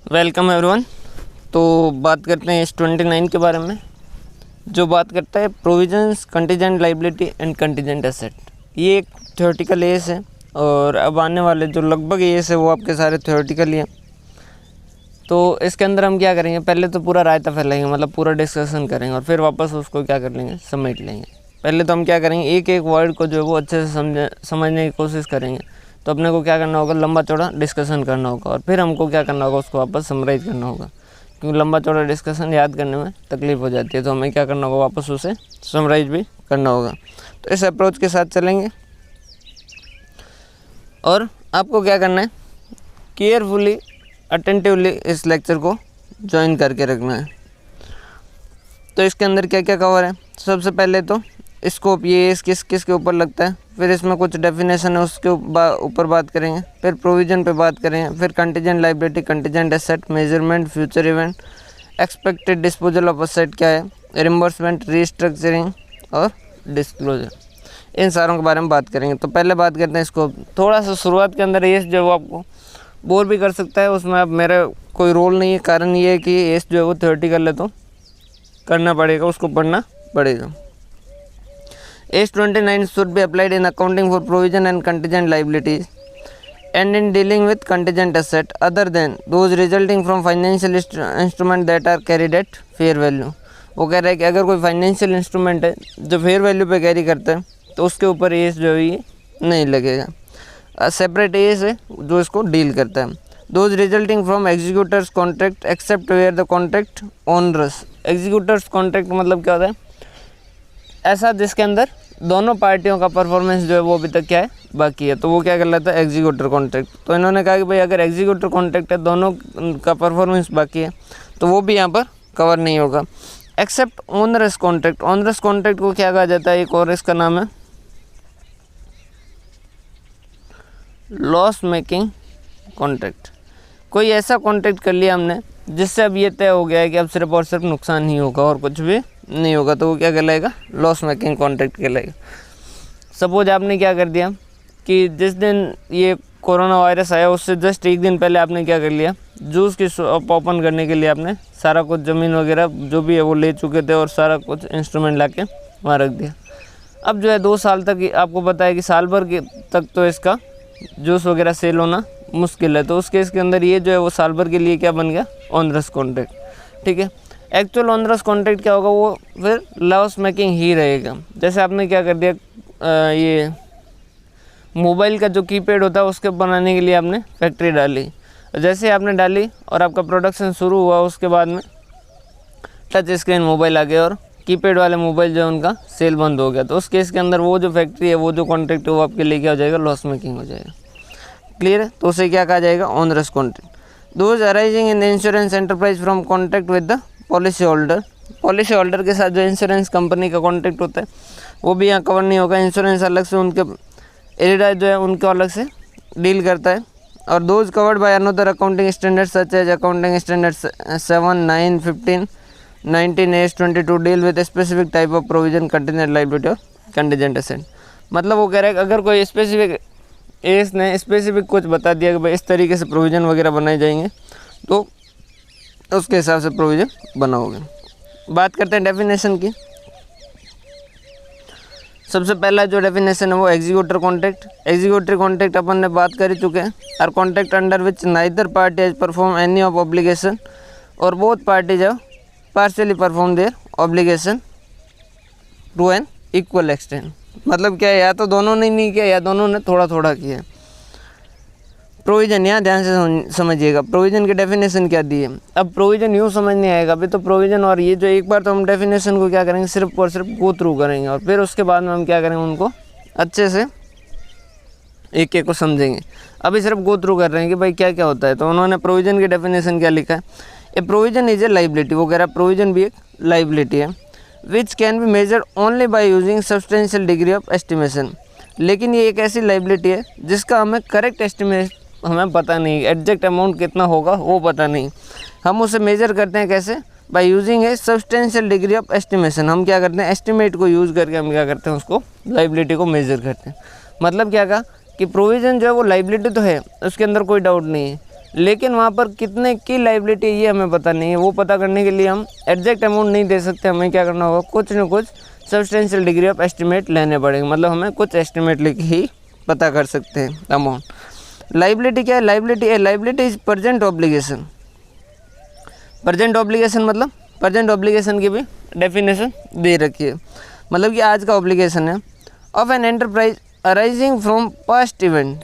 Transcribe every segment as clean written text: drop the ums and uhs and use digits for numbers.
Welcome everyone. तो बात करते हैं S29 के बारे में, जो बात करता है provisions, contingent liability and contingent asset. ये एक थ्योरेटिकल एस है और अब आने वाले जो लगभग एस है वो आपके सारे थ्योरेटिकल ही हैं। तो इसके अंदर हम क्या करेंगे, पहले तो पूरा रायता फैलाएंगे, मतलब पूरा डिस्कशन करेंगे और फिर वापस उसको क्या कर लेंगे, समेट लेंगे। पहले तो हम क्या करेंगे, एक एक वर्ड को जो है वो अच्छे से समझने की कोशिश करेंगे। तो अपने को क्या करना होगा, लंबा चौड़ा डिस्कशन करना होगा और फिर हमको क्या करना होगा, उसको वापस समराइज़ करना होगा, क्योंकि लंबा चौड़ा डिस्कशन याद करने में तकलीफ़ हो जाती है। तो हमें क्या करना होगा, वापस उसे समराइज़ भी करना होगा। तो इस अप्रोच के साथ चलेंगे और आपको क्या करना है, केयरफुली अटेंटिवली इस लेक्चर को ज्वाइन करके रखना है। तो इसके अंदर क्या क्या कवर है, सबसे पहले तो स्कोप, ये इस किस किस के ऊपर लगता है, फिर इसमें कुछ डेफिनेशन है उसके ऊपर बात करेंगे, फिर प्रोविज़न पे बात करेंगे, फिर contingent liability, contingent asset, measurement, future event, expected disposal of asset क्या है, रिम्बर्समेंट, रीस्ट्रक्चरिंग और डिस्क्लोजर, इन सारों के बारे में बात करेंगे। तो पहले बात करते हैं स्कोप। थोड़ा सा शुरुआत के अंदर ये जो आपको बोर भी कर सकता है, उसमें अब मेरा कोई रोल नहीं है। कारण ये है कि ये जो है वो थ्योरेटिकल है तो करना पड़ेगा, उसको पढ़ना पड़ेगा। S29 should be applied in accounting for provision and contingent liabilities and in dealing with contingent asset other than those resulting from financial instrument that are carried at fair value। वो कह रहा है कि अगर कोई फाइनेंशियल इंस्ट्रूमेंट है जो fair value पे कैरी करता है तो उसके ऊपर एस जो है ये नहीं लगेगा। सेपरेट एस है जो इसको डील करता है। Those resulting from executors contract except where the contract onerous. Executors contract मतलब क्या होता है, ऐसा जिसके अंदर दोनों पार्टियों का परफॉर्मेंस जो है वो अभी तक क्या है, बाकी है, तो वो क्या कर लेता है, एग्जीक्यूटर कॉन्ट्रैक्ट। तो इन्होंने कहा कि भाई अगर एग्जीक्यूटर कॉन्ट्रैक्ट है, दोनों का परफॉर्मेंस बाकी है, तो वो भी यहाँ पर कवर नहीं होगा। Except onerous contract. Onerous contract को क्या कहा जाता है, एक और इसका नाम है लॉस मेकिंग कॉन्ट्रैक्ट। कोई ऐसा कॉन्ट्रैक्ट कर लिया हमने जिससे अब ये तय हो गया है कि अब सिर्फ और सिर्फ नुकसान ही होगा और कुछ भी नहीं होगा, तो वो क्या कहलाएगा, लॉस मेकिंग कॉन्ट्रैक्ट कहलाएगा। सपोज आपने क्या कर दिया कि जिस दिन ये कोरोना वायरस आया उससे जस्ट एक दिन पहले आपने क्या कर लिया, जूस की शॉप ओपन करने के लिए आपने सारा कुछ ज़मीन वगैरह जो भी है वो ले चुके थे और सारा कुछ इंस्ट्रूमेंट ला के वहाँ रख दिया। अब जो है 2 साल तक आपको पता है कि साल भर के तक तो इसका जूस वगैरह सेल होना मुश्किल है, तो उस केस के अंदर ये जो है वो साल भर के लिए क्या बन गया, ऑनरस कॉन्ट्रैक्ट। ठीक है, एक्चुअल ऑनरस कॉन्ट्रैक्ट क्या होगा, वो फिर लॉस मेकिंग ही रहेगा। जैसे आपने क्या कर दिया, ये मोबाइल का जो कीपैड होता है उसके बनाने के लिए आपने फैक्ट्री डाली, जैसे आपने डाली और आपका प्रोडक्शन शुरू हुआ, उसके बाद में टच स्क्रीन मोबाइल आ गया और कीपैड वाले मोबाइल जो है उनका सेल बंद हो गया, तो उस केस के अंदर वो जो फैक्ट्री है, वो जो कॉन्ट्रैक्ट है वो आपके लिए क्या हो जाएगा, लॉस मेकिंग हो जाएगा। क्लियर है, तो उसे क्या कहा जाएगा, onerous contract. Those arising in insurance enterprise from contract with the policy holder. Policy holder के साथ जो इंश्योरेंस कंपनी का कॉन्ट्रैक्ट होता है वो भी यहाँ कवर नहीं होगा। इंश्योरेंस अलग से, उनके एरिडा जो है उनको अलग से डील करता है। और those covered by another accounting standard such as accounting standard 7, 9, 15, 19, S22 deal with specific type of provision, contingent liability और कंटीजेंट एसेट। मतलब वो कह रहा है कि अगर कोई स्पेसिफिक एस ने स्पेसिफिक कुछ बता दिया कि भाई इस तरीके से प्रोविज़न वगैरह बनाए जाएंगे, तो उसके हिसाब से प्रोविज़न बनाओगे। बात करते हैं डेफिनेशन की। सबसे पहला जो डेफिनेशन है वो एग्जीक्यूटर कॉन्ट्रैक्ट। एग्जीक्यूटिव कॉन्ट्रैक्ट अपन ने बात कर चुके हैं। Are contract under which neither party has perform any of obligation और both parties have partially perform their obligation to an equal extent. मतलब क्या है, या तो दोनों ने नहीं किया या दोनों ने थोड़ा थोड़ा किया। प्रोविज़न यहाँ ध्यान से समझिएगा, प्रोविज़न की डेफिनेशन क्या दी है। अब प्रोविज़न यूँ समझ नहीं आएगा अभी, तो प्रोविज़न और ये जो एक बार तो हम डेफिनेशन को क्या करेंगे, सिर्फ और सिर्फ गो थ्रू करेंगे और फिर उसके बाद में हम क्या करेंगे, उनको अच्छे से एक एक को समझेंगे। अभी सिर्फ गो थ्रू कर रहे हैं कि भाई क्या क्या होता है। तो उन्होंने प्रोविज़न की डेफिनेशन क्या लिखा है, ए प्रोविज़न इज ए लाइबिलिटी। वो कह रहा है प्रोविज़न भी एक लाइबिलिटी है, विच can be measured only by using substantial degree of estimation. लेकिन ये एक ऐसी लाइबिलिटी है जिसका हमें करेक्ट एस्टिमेट हमें पता नहीं, एग्जैक्ट अमाउंट कितना होगा वो पता नहीं। हम उसे मेजर करते हैं कैसे, by using A substantial degree of estimation. हम क्या करते हैं, एस्टिमेट को यूज़ करके हम क्या करते हैं, उसको लाइबिलिटी को मेजर करते हैं। मतलब क्या कहा कि प्रोविज़न जो है वो लाइबिलिटी तो है, उसके अंदर कोई डाउट नहीं है, लेकिन वहाँ पर कितने की लाइबिलिटी ये हमें पता नहीं है। वो पता करने के लिए हम एग्जैक्ट अमाउंट नहीं दे सकते, हमें क्या करना होगा, कुछ न कुछ सब्सटेंशियल डिग्री ऑफ एस्टिमेट लेने पड़ेंगे, मतलब हमें कुछ एस्टिमेट लेके ही पता कर सकते हैं अमाउंट। लाइबिलिटी क्या है, liability is present obligation. Present obligation मतलब प्रेजेंट ऑब्लिगेशन की भी डेफिनेशन दे रखी है, मतलब कि आज का ऑब्लिगेशन है of an enterprise arising from past event,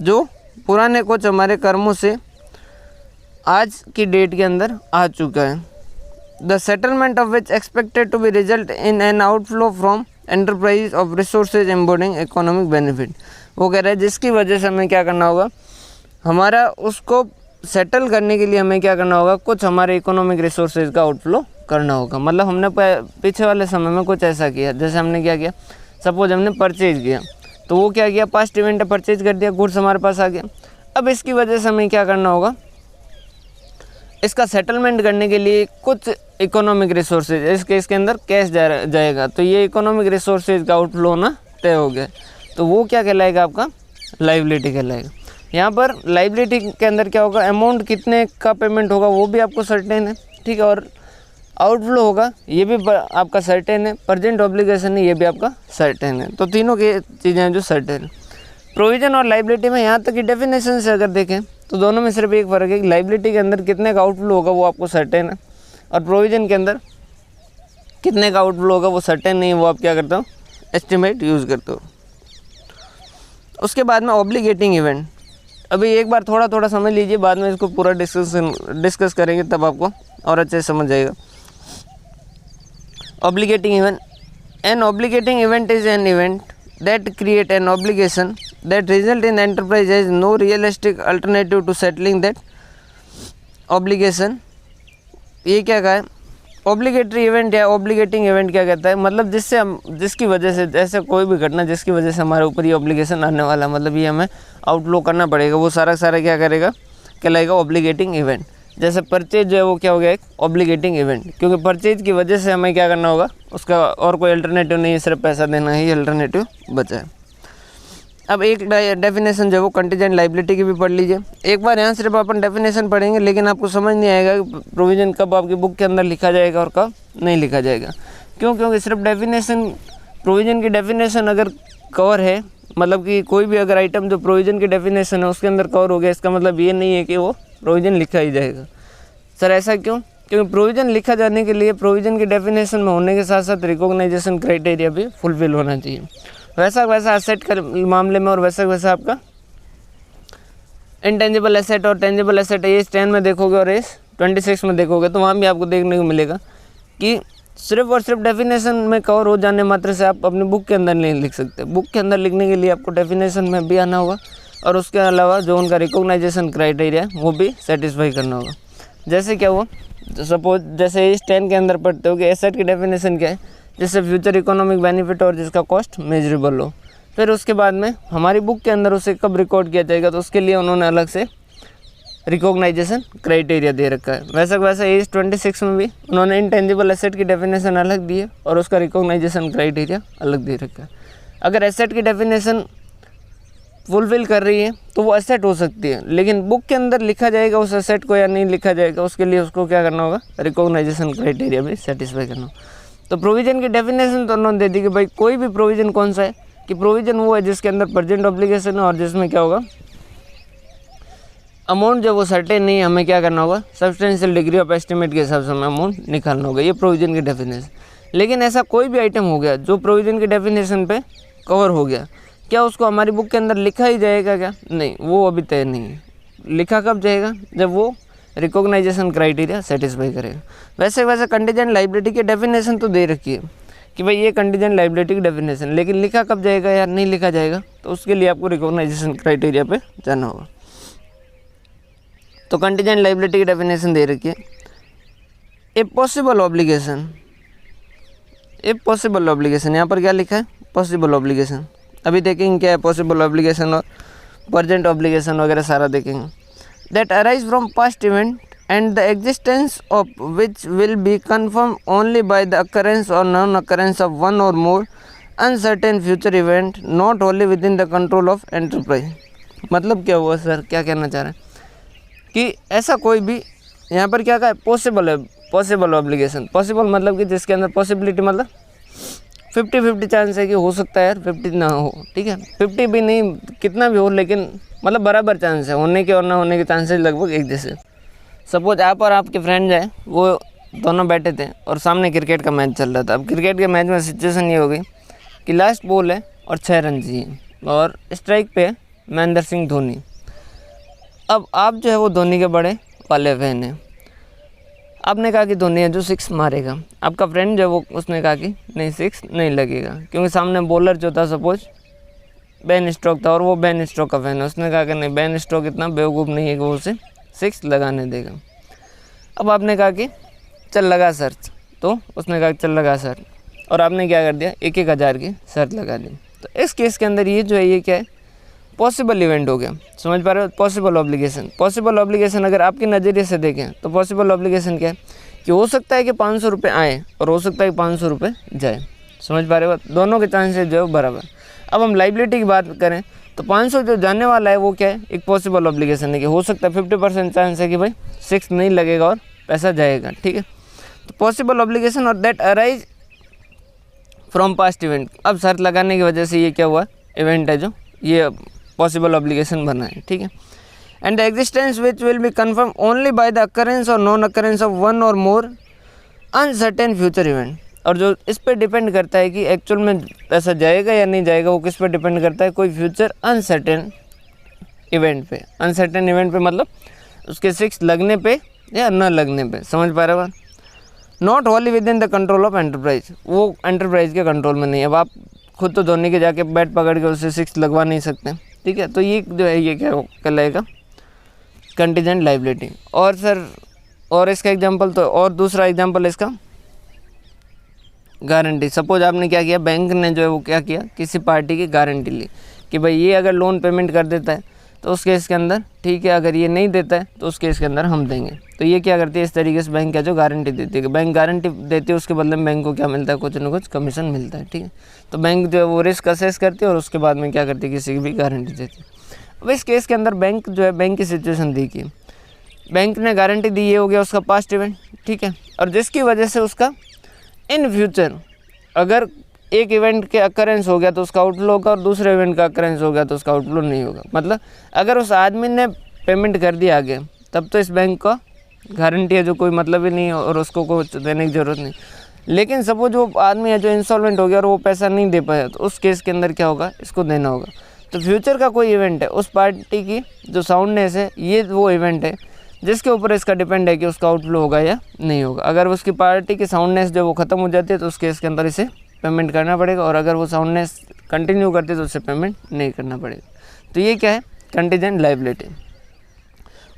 जो पुराने कुछ हमारे कर्मों से आज की डेट के अंदर आ चुका है। The settlement of which expected to be result in an outflow from enterprise of resources embodying economic benefit. वो कह रहा है जिसकी वजह से हमें क्या करना होगा, हमारा उसको सेटल करने के लिए हमें क्या करना होगा, कुछ हमारे इकोनॉमिक रिसोर्सेज का आउटफ्लो करना होगा। मतलब हमने पीछे वाले समय में कुछ ऐसा किया, जैसे हमने क्या किया, सपोज हमने परचेज किया, तो वो क्या किया, पास्ट इवेंट परचेज कर दिया, गुड्स हमारे पास आ गया। अब इसकी वजह से हमें क्या करना होगा, इसका सेटलमेंट करने के लिए कुछ इकोनॉमिक रिसोर्सेज, इसके अंदर कैश जाएगा, तो ये इकोनॉमिक रिसोर्सेज का आउटफ्लो होना तय हो गया, तो वो क्या कहलाएगा, आपका लाइबिलिटी कहलाएगा। यहाँ पर लाइबिलिटी के अंदर क्या होगा, अमाउंट कितने का पेमेंट होगा वो भी आपको सर्टेन है, ठीक है, और आउटफ्लो होगा ये भी आपका सर्टेन है, प्रेजेंट ऑब्लिगेशन है ये भी आपका सर्टेन है। तो तीनों की चीज़ें हैं जो सर्टेन है। प्रोविजन और लाइबिलिटी में यहाँ तक की डेफिनेशन से अगर देखें तो दोनों में सिर्फ एक फ़र्क है कि लाइबिलिटी के अंदर कितने का आउटफ्लो होगा वो आपको सर्टेन है, और प्रोविजन के अंदर कितने का आउटफ्लो होगा वो सर्टेन नहीं है, वो आप क्या करते हो, एस्टिमेट यूज़ करते हो। उसके बाद में ऑब्लिगेटिंग इवेंट, अभी एक बार थोड़ा थोड़ा समझ लीजिए, बाद में इसको पूरा डिस्कस करेंगे तब आपको और अच्छे से समझ जाएगा। Obligating event. An obligating event is an event that create an obligation that result in enterprise has no realistic alternative to settling that obligation. ये क्या कहा है, ऑब्लिगेटरी इवेंट या ऑब्लिगेटिंग इवेंट क्या कहता है, मतलब जिससे हम, जिसकी वजह से, जैसे कोई भी घटना जिसकी वजह से हमारे ऊपर ये ऑब्लिगेशन आने वाला, मतलब ये हमें आउटफ्लो करना पड़ेगा, वो सारा क्या करेगा, कहलाएगा ऑब्लिगेटिंग इवेंट। जैसे परचेज जो है वो क्या हो गया, एक ऑब्लिगेटिंग इवेंट, क्योंकि परचेज की वजह से हमें क्या करना होगा, उसका और कोई अल्टरनेटिव नहीं है, सिर्फ पैसा देना ही अल्टरनेटिव बचा है। अब एक डेफिनेशन जो है वो कंटीजेंट लाइबिलिटी की भी पढ़ लीजिए। एक बार यहाँ सिर्फ अपन डेफिनेशन पढ़ेंगे, लेकिन आपको समझ नहीं आएगा कि प्रोविज़न कब आपकी बुक के अंदर लिखा जाएगा और कब नहीं लिखा जाएगा। क्यों, क्योंकि सिर्फ डेफिनेशन, प्रोविज़न की डेफिनेशन अगर कवर है, मतलब कि कोई भी अगर आइटम जो प्रोविज़न की डेफिनेशन है उसके अंदर कवर हो गया, इसका मतलब ये नहीं है कि वो प्रोविज़न लिखा ही जाएगा। सर ऐसा क्यों, क्योंकि प्रोविज़न लिखा जाने के लिए प्रोविज़न की डेफिनेशन में होने के साथ साथ रिकॉग्नाइजेशन क्राइटेरिया भी फुलफिल होना चाहिए। वैसा एसेट के मामले में और वैसा आपका इंटेंजिबल एसेट और टेंजिबल एसेट एज 10 में देखोगे और एज 26 में देखोगे तो वहाँ भी आपको देखने को मिलेगा कि सिर्फ और सिर्फ डेफिनेशन में कवर हो जाने मात्र से आप अपनी बुक के अंदर नहीं लिख सकते। बुक के अंदर लिखने के लिए आपको डेफिनेशन में भी आना होगा और उसके अलावा जो उनका रिकॉग्नाइजेशन क्राइटेरिया है वो भी सेटिस्फाई करना होगा। जैसे क्या हुआ, सपोज जैसे इस 10 के अंदर पढ़ते हो कि एसेट की डेफिनेशन क्या है, जिससे फ्यूचर इकोनॉमिक बेनिफिट और जिसका कॉस्ट मेजरेबल हो। फिर उसके बाद में हमारी बुक के अंदर उसे कब रिकॉर्ड किया जाएगा, तो उसके लिए उन्होंने अलग से रिकॉग्नाइजेशन क्राइटेरिया दे रखा है। वैसा एज 26 में भी उन्होंने इंटेंजिबल एसेट की डेफिनेशन अलग दी है और उसका रिकॉग्नाइजेशन क्राइटेरिया अलग दे रखा है। अगर एसेट की डेफिनेशन फुलफिल कर रही है तो वो एसेट हो सकती है, लेकिन बुक के अंदर लिखा जाएगा उस एसेट को या नहीं लिखा जाएगा, उसके लिए उसको क्या करना होगा, रिकॉग्नाइजेशन क्राइटेरिया भी सेटिस्फाई करना होगा। तो प्रोविज़न की डेफिनेशन तो उन्होंने दे दी कि भाई कोई भी प्रोविज़न कौन सा है, कि प्रोविज़न वो है जिसके अंदर प्रेजेंट ऑब्लिगेशन है और जिसमें क्या होगा, अमाउंट जो वो सर्टेन नहीं, हमें क्या करना होगा, सब्सटेंशियल डिग्री ऑफ एस्टिमेट के हिसाब से हमें अमाउंट निकालना होगा। ये प्रोविज़न की डेफिनेशन। लेकिन ऐसा कोई भी आइटम हो गया जो प्रोविज़न की डेफिनेशन पे कवर हो गया, क्या उसको हमारी बुक के अंदर लिखा ही जाएगा क्या? नहीं, वो अभी तय नहीं है। लिखा कब जाएगा, जब वो रिकॉग्नाइजेशन क्राइटेरिया सेटिस्फाई करेगा। वैसे कंटीजेंट लाइबिलिटी की डेफिनेशन तो दे रखी है कि भाई ये कंटीजेंट लाइबिलिटी की डेफिनेशन, लेकिन लिखा कब जाएगा या नहीं लिखा जाएगा, तो उसके लिए आपको रिकॉग्नाइजेशन क्राइटेरिया पे जाना होगा। तो कंटीजेंट लाइबिलिटी की डेफिनेशन दे रखी है। ए पॉसिबल ऑब्लिगेशन, यहाँ पर क्या लिखा है, पॉसिबल ऑब्लिगेशन। अभी देखेंगे क्या है पॉसिबल ऑब्लिगेशन और प्रेजेंट ऑब्लिगेशन वगैरह सारा देखेंगे। That arise from past event and the existence of which will be confirmed only by the occurrence or non-occurrence of one or more uncertain future event not wholly within the control of enterprise। मतलब क्या हुआ sir, क्या कहना चाह रहे हैं कि ऐसा कोई भी यहाँ पर क्या कहा है, पॉसिबल है, पॉसिबल ऑब्लिगेशन। पॉसिबल मतलब कि जिसके अंदर पॉसिबिलिटी मतलब 50-50 चांस है कि हो सकता है यार 50 ना हो, ठीक है, 50 भी नहीं, कितना भी हो, लेकिन मतलब बराबर चांस है, होने के और ना होने के चांसेस लगभग एक जैसे। सपोज आप और आपके फ्रेंड है वो दोनों बैठे थे और सामने क्रिकेट का मैच चल रहा था। अब क्रिकेट के मैच में सिचुएशन ये हो गई कि लास्ट बॉल है और 6 रन चाहिए और स्ट्राइक पे महेंद्र सिंह धोनी। अब आप जो है वो धोनी के बड़े वाले फैन हैं, आपने कहा कि धोनी है जो 6 मारेगा। आपका फ्रेंड जो है वो उसने कहा कि नहीं 6 नहीं लगेगा, क्योंकि सामने बॉलर जो था सपोज बेन स्टोक्स था और वो बेन स्टोक्स का फैन है। उसने कहा कि नहीं, बेन स्टोक्स इतना बेवकूफ़ नहीं है कि वो उसे 6 लगाने देगा। अब आपने कहा कि चल लगा शर्त, तो उसने कहा चल लगा शर्त, और आपने क्या कर दिया, 1,000 की शर्त लगा दी। तो इस केस के अंदर ये जो है ये क्या है, पॉसिबल इवेंट हो गया। समझ पा रहे हो, पॉसिबल ऑब्लिगेशन। पॉसिबल ऑब्लिगेशन अगर आपके नज़रिए से देखें तो पॉसिबल ऑब्लिगेशन क्या है कि हो सकता है कि 500 रुपये आए और हो सकता है कि 500 रुपये जाए। समझ पा रहे हो, दोनों के चांसेस जो है बराबर। अब हम लाइबिलिटी की बात करें तो 500 जो जाने वाला है वो क्या है, एक पॉसिबल ऑब्लिगेशन है कि हो सकता है 50% चांस है कि भाई 6 नहीं लगेगा और पैसा जाएगा, ठीक है। तो पॉसिबल ऑब्लिगेशन और that arise from past event. अब शर्त लगाने की वजह से ये क्या हुआ, इवेंट है जो ये पॉसिबल ऑब्लिगेशन बना है, ठीक है। And the existence which will be confirm only by the occurrence और नॉन अकरेंस ऑफ वन और मोर अनसर्टेन फ्यूचर इवेंट। और जो इस पर डिपेंड करता है कि एक्चुअल में पैसा जाएगा या नहीं जाएगा, वो किस पर डिपेंड करता है, कोई फ्यूचर अनसर्टेन इवेंट पे। अनसर्टेन इवेंट पे मतलब उसके 6 लगने पे या न लगने पे। समझ पा रहे हो, not Holi with in the control of enterprise, वो एंटरप्राइज के कंट्रोल में नहीं है। अब आप खुद तो धोनी के जाके बैट पकड़ के उससे 6 लगवा नहीं सकते, ठीक है। तो ये जो है ये क्या कहलाएगा, कंटीजेंट लायबिलिटी। और सर और इसका एग्जांपल तो, और दूसरा एग्जांपल इसका गारंटी। सपोज आपने क्या किया, बैंक ने जो है वो क्या किया, किसी पार्टी की गारंटी ली कि भाई ये अगर लोन पेमेंट कर देता है तो उस केस के अंदर ठीक है, अगर ये नहीं देता है तो उस केस के अंदर हम देंगे। तो ये क्या करती है, इस तरीके से बैंक क्या जो गारंटी देती है, बैंक गारंटी देती है, उसके बदले में बैंक को क्या मिलता है, कुछ ना कुछ कमीशन मिलता है, ठीक है। तो बैंक जो है वो रिस्क असेस करती है और उसके बाद में क्या करती है, किसी की भी गारंटी देती है। अब इस केस के अंदर बैंक जो है, बैंक की सिचुएशन देखिए, बैंक ने गारंटी दी, ये हो गया उसका पास्ट इवेंट, ठीक है। और जिसकी वजह से उसका इन फ्यूचर अगर एक इवेंट के अकरेंस हो गया तो उसका आउटफ्लो होगा और दूसरे इवेंट का अकरेंस हो गया तो उसका आउटफ्लो नहीं होगा। मतलब अगर उस आदमी ने पेमेंट कर दिया आगे, तब तो इस बैंक का गारंटी है जो कोई मतलब ही नहीं है और उसको कुछ देने की ज़रूरत नहीं। लेकिन सपोज वो आदमी है जो इंसॉल्वेंट हो गया और वो पैसा नहीं दे पाया, तो उस केस के अंदर क्या होगा, इसको देना होगा। तो फ्यूचर का कोई इवेंट है, उस पार्टी की जो साउंडनेस है, ये वो इवेंट है जिसके ऊपर इसका डिपेंड है कि उसका आउटफ्लो होगा या नहीं होगा। अगर उसकी पार्टी की साउंडनेस जो वो ख़त्म हो जाती है तो उस केस के अंदर इसे पेमेंट करना पड़ेगा, और अगर वो साउंडनेस कंटिन्यू करती है तो उसे पेमेंट नहीं करना पड़ेगा। तो ये क्या है, कंटीजेंट लायबिलिटी।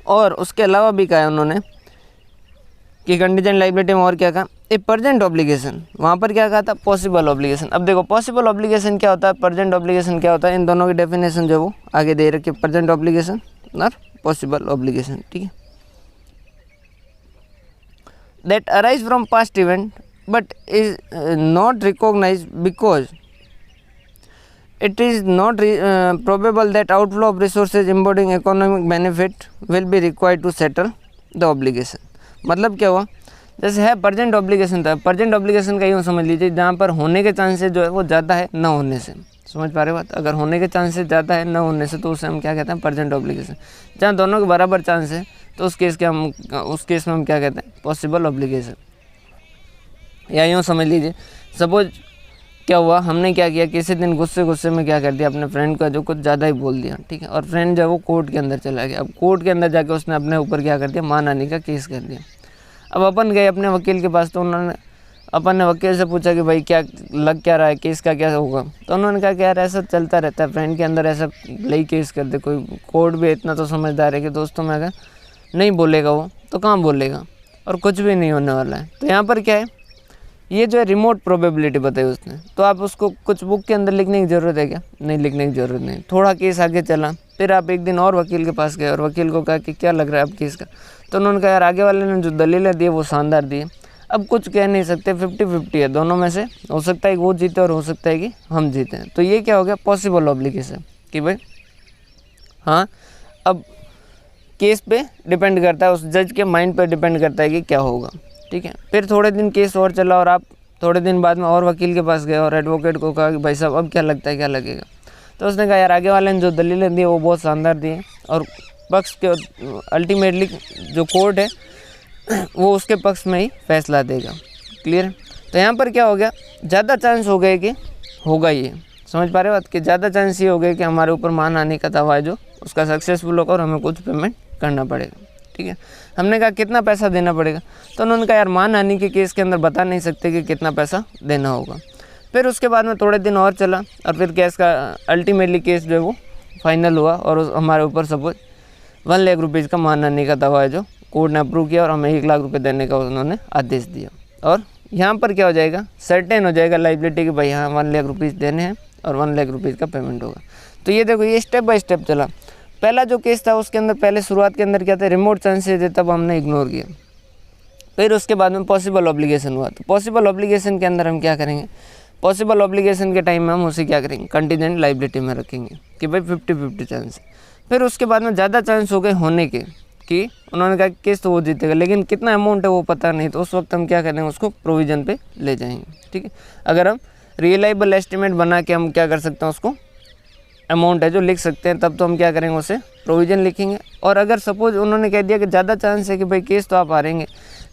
और उसके अलावा भी कहा है उन्होंने कि कंटीजेंट लायबिलिटी में और क्या कहा, ए प्रेजेंट ऑब्लिगेशन, वहाँ पर क्या कहा था, पॉसिबल ऑब्लिगेशन। अब देखो पॉसिबल ऑब्लिगेशन क्या होता है, प्रेजेंट ऑब्लिगेशन क्या होता है, इन दोनों की डेफिनेशन जो वो आगे दे रखी है, प्रेजेंट ऑब्लिगेशन और पॉसिबल ऑब्लिगेशन, ठीक है। That arise from past event but is not recognized because it is not probable that outflow of resources embodying economic benefit will be required to settle the obligation। मतलब क्या हुआ, जैसे है present obligation था, present obligation का यूँ समझ लीजिए जहाँ पर होने के चांसेस जो है वो ज़्यादा है न होने से। समझ पा रहे बात, अगर होने के चांसेस ज़्यादा है न होने से तो उसे हम क्या कहते हैं, प्रेजेंट ऑब्लिगेशन। जहाँ दोनों के बराबर चांस है तो उस केस में हम क्या कहते हैं, पॉसिबल ऑब्लिगेशन। या यूँ समझ लीजिए, सपोज क्या हुआ, हमने क्या किया, किसी दिन गुस्से में क्या कर दिया, अपने फ्रेंड का जो कुछ ज़्यादा ही बोल दिया, ठीक है। और फ्रेंड जो है वो कोर्ट के अंदर चला गया। अब कोर्ट के अंदर जाके उसने अपने ऊपर क्या कर दिया, मानहानि का केस कर दिया। अब अपन गए अपने वकील के पास, तो उन्होंने अपन ने वकील से पूछा कि भाई क्या लग क्या रहा है, केस का क्या होगा। तो उन्होंने कहा कि यार ऐसा चलता रहता है, फ्रेंड के अंदर ऐसा लई केस कर दे कोई, कोर्ट भी इतना तो समझदार है कि दोस्तों में अगर नहीं बोलेगा वो तो कहाँ बोलेगा, और कुछ भी नहीं होने वाला है। तो यहाँ पर क्या है, ये जो है रिमोट प्रोबेबिलिटी बताई उसने। तो आप उसको कुछ बुक के अंदर लिखने की ज़रूरत है क्या, नहीं लिखने की ज़रूरत नहीं। थोड़ा केस आगे चला, फिर आप एक दिन और वकील के पास गए और वकील को कहा कि क्या लग रहा है अब केस का। तो उन्होंने कहा यार आगे वाले ने जो दलीलें दी वो शानदार दी है, अब कुछ कह नहीं सकते, 50-50 है, दोनों में से हो सकता है कि वो जीते और हो सकता है कि हम जीते। तो ये क्या हो गया, पॉसिबल ऑब्लिगेशन कि भाई हाँ, अब केस पे डिपेंड करता है, उस जज के माइंड पे डिपेंड करता है कि क्या होगा, ठीक है। फिर थोड़े दिन केस और चला और आप थोड़े दिन बाद में और वकील के पास गए और एडवोकेट को कहा कि भाई साहब अब क्या लगता है, क्या लगेगा। तो उसने कहा यार आगे वाले ने जो दलीलें दी वो बहुत शानदार दी है और पक्ष के अल्टीमेटली जो कोर्ट है वो उसके पक्ष में ही फैसला देगा। क्लियर है। तो यहाँ पर क्या हो गया, ज़्यादा चांस हो गए कि होगा ये, समझ पा रहे हो बात, कि ज़्यादा चांस ये हो गए कि हमारे ऊपर मानहानि का दावा है जो उसका सक्सेसफुल होगा और हमें कुछ पेमेंट करना पड़ेगा, ठीक है। हमने कहा कितना पैसा देना पड़ेगा, तो उन्होंने कहा यार मानहानि के केस के अंदर बता नहीं सकते कि कितना पैसा देना होगा। फिर उसके बाद में थोड़े दिन और चला और फिर केस का अल्टीमेटली केस जो है वो फाइनल हुआ और हमारे ऊपर सपोज 1 लाख रुपीज़ का मानहानि का दावा है जो कोर्ट ने अप्रूव किया और हमें 1 लाख रुपये देने का उन्होंने आदेश दिया। और यहाँ पर क्या हो जाएगा, सर्टेन हो जाएगा लाइबिलिटी कि भाई हाँ 1 लाख रुपीज़ देने हैं और 1 लाख रुपीज़ का पेमेंट होगा। तो ये देखो ये स्टेप बाय स्टेप चला। पहला जो केस था उसके अंदर पहले शुरुआत के अंदर क्या था, रिमोट चांसेस थे, तब हमने इग्नोर किया। फिर उसके बाद में पॉसिबल ऑब्लिगेशन हुआ, तो पॉसिबल ऑब्लिगेशन के अंदर हम क्या करेंगे, पॉसिबल ऑब्लिगेशन के टाइम में हम उसे क्या करेंगे, कंटीजेंट लाइबिलिटी में रखेंगे कि भाई 50-50 चांस। फिर उसके बाद में ज़्यादा चांस हो गए होने के कि उन्होंने कहा केस तो वो जीतेगा लेकिन कितना अमाउंट है वो पता नहीं, तो उस वक्त हम क्या करेंगे, उसको प्रोविज़न पे ले जाएंगे, ठीक है। अगर हम रियलाइबल एस्टिमेट बना के हम क्या कर सकते हैं, उसको अमाउंट है जो लिख सकते हैं, तब तो हम क्या करेंगे, उसे प्रोविज़न लिखेंगे। और अगर सपोज उन्होंने कह दिया कि ज़्यादा चांस है कि भाई केस तो आप हारेंगे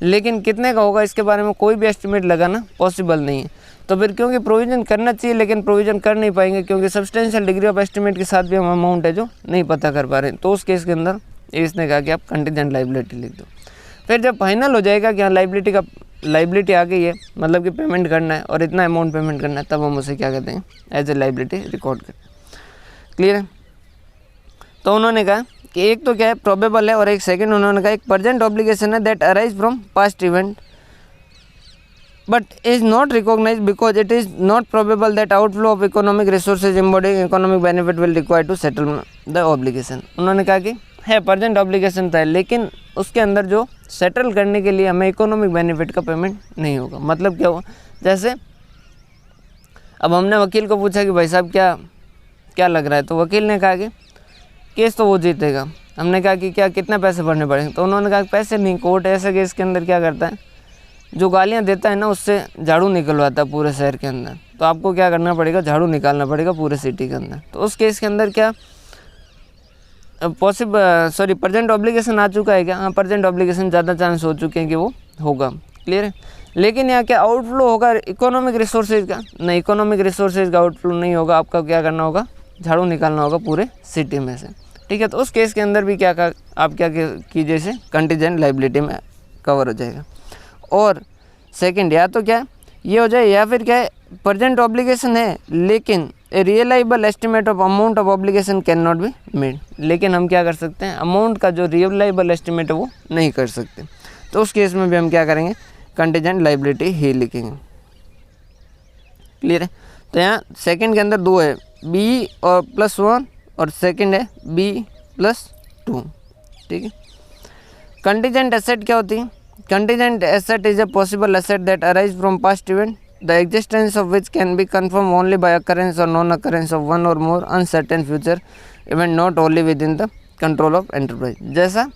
लेकिन कितने का होगा इसके बारे में कोई भी एस्टिमेट लगाना पॉसिबल नहीं है, तो फिर क्योंकि प्रोविज़न करना चाहिए लेकिन प्रोविज़न कर नहीं पाएंगे क्योंकि सब्सटेंशियल डिग्री ऑफ एस्टिमेट के साथ भी हम अमाउंट है जो नहीं पता कर पा रहे हैं, तो उस केस के अंदर इसने कहा कि आप कंटीजेंट लाइबिलिटी लिख दो। फिर जब फाइनल हो जाएगा कि हाँ लाइबिलिटी आ गई है, मतलब कि पेमेंट करना है और इतना अमाउंट पेमेंट करना है, तब हम उसे क्या कहते हैं, एज ए लाइबिलिटी रिकॉर्ड करते हैं। क्लियर है। तो उन्होंने कहा कि एक तो क्या है प्रोबेबल है और एक सेकंड उन्होंने कहा एक प्रेजेंट ऑब्लिगेशन है that arise from past event but is not recognise because it is not probable that outflow of economic resources embodying economic benefit will require to settle the obligation. उन्होंने कहा कि है present obligation था लेकिन उसके अंदर जो सेटल करने के लिए हमें इकोनॉमिक बेनिफिट का पेमेंट नहीं होगा। मतलब क्या हुआ, जैसे अब हमने वकील को पूछा कि भाई साहब क्या लग रहा है, तो वकील ने कहा कि केस तो वो जीतेगा। हमने कहा कि क्या कितना पैसे भरने पड़ेंगे, तो उन्होंने कहा पैसे नहीं, कोर्ट ऐसे केस के अंदर क्या करता है, जो गालियाँ देता है ना उससे झाड़ू निकलवाता है पूरे शहर के अंदर, तो आपको क्या करना पड़ेगा, झाड़ू निकालना पड़ेगा पूरे सिटी के अंदर। तो उस केस के अंदर क्या प्रेजेंट ऑब्लिगेशन आ चुका है क्या, हाँ प्रेजेंट ऑब्लिगेशन ज़्यादा चांस हो चुके हैं कि वो होगा। क्लियर है। लेकिन यहाँ क्या आउटफ्लो होगा इकोनॉमिक रिसोर्सेज का, नहीं इकोनॉमिक रिसोर्सेज का आउटफ्लो नहीं होगा, आपका क्या करना होगा, झाड़ू निकालना होगा पूरे सिटी में से, ठीक है। तो उस केस के अंदर भी क्या आप क्या कीजिए, इसे कंटीजेंट लाइबिलिटी में कवर हो जाएगा। और सेकंड या तो क्या ये हो जाए या फिर क्या है प्रेजेंट ऑब्लिगेशन है लेकिन a reliable estimate of amount of obligation can not be made, लेकिन हम क्या कर सकते हैं, अमाउंट का जो रियलाइबल एस्टिमेट है वो नहीं कर सकते, तो उस केस में भी हम क्या करेंगे, कंटीजेंट लाइबिलिटी ही लिखेंगे। क्लियर है। तो यहाँ सेकंड के अंदर दो है, बी और +1 और सेकंड है B+2, ठीक है। कंटीजेंट एसेट क्या होती है, contingent asset is a possible asset that arise from past event the existence of which can be confirm only by occurrence और नॉन अकरेंस ऑफ वन और more uncertain future event not only within the control of enterprise. जैसा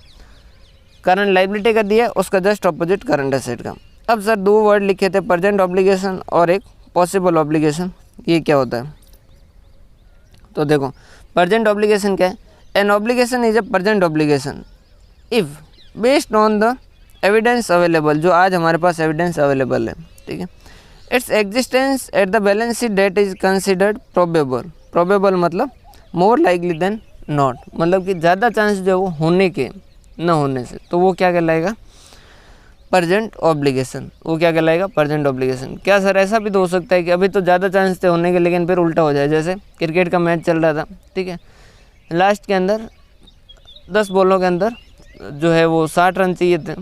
current liability का दिया उसका just opposite current asset का। अब sir दो word लिखे थे, प्रेजेंट ऑब्लिगेशन और एक पॉसिबल ऑब्लिगेशन, ये क्या होता है, तो देखो प्रेजेंट ऑब्लिगेशन क्या है, an obligation is a present obligation if based on the evidence available, जो आज हमारे पास एविडेंस अवेलेबल है, ठीक है, its existence at the balance sheet date is considered probable. Probable मतलब मोर लाइकली देन नॉट, मतलब कि ज़्यादा चांस जो वो होने के न होने से, तो वो क्या कहलाएगा, प्रेजेंट ऑब्लिगेशन। वो क्या कहलाएगा, प्रेजेंट ऑब्लिगेशन। क्या सर ऐसा भी तो हो सकता है कि अभी तो ज़्यादा चांस थे होने के लेकिन फिर उल्टा हो जाए, जैसे क्रिकेट का मैच चल रहा था, ठीक है, लास्ट के अंदर 10 बॉलों के अंदर जो है वो 60 रन चाहिए थे,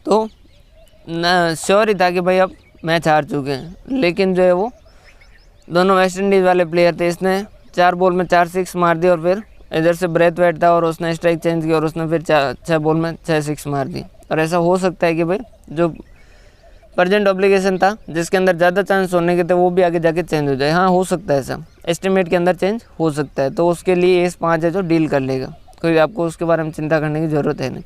तो न श्योर ही था कि भाई अब मैच हार चुके हैं, लेकिन जो है वो दोनों वेस्ट इंडीज़ वाले प्लेयर थे, इसने 4 बॉल में 4 सिक्स मार दिए और फिर इधर से ब्रेथ वेट था और उसने स्ट्राइक चेंज किया और उसने फिर 6 बॉल में 6 सिक्स मार दी। और ऐसा हो सकता है कि भाई जो प्रेजेंट ऑब्लिगेशन था जिसके अंदर ज़्यादा चांस होने के थे वो भी आगे जाके चेंज हो जाए, हाँ हो सकता है, ऐसा एस्टिमेट के अंदर चेंज हो सकता है, तो उसके लिए एस 5 है जो डील कर लेगा, कोई आपको उसके बारे में चिंता करने की ज़रूरत है नहीं।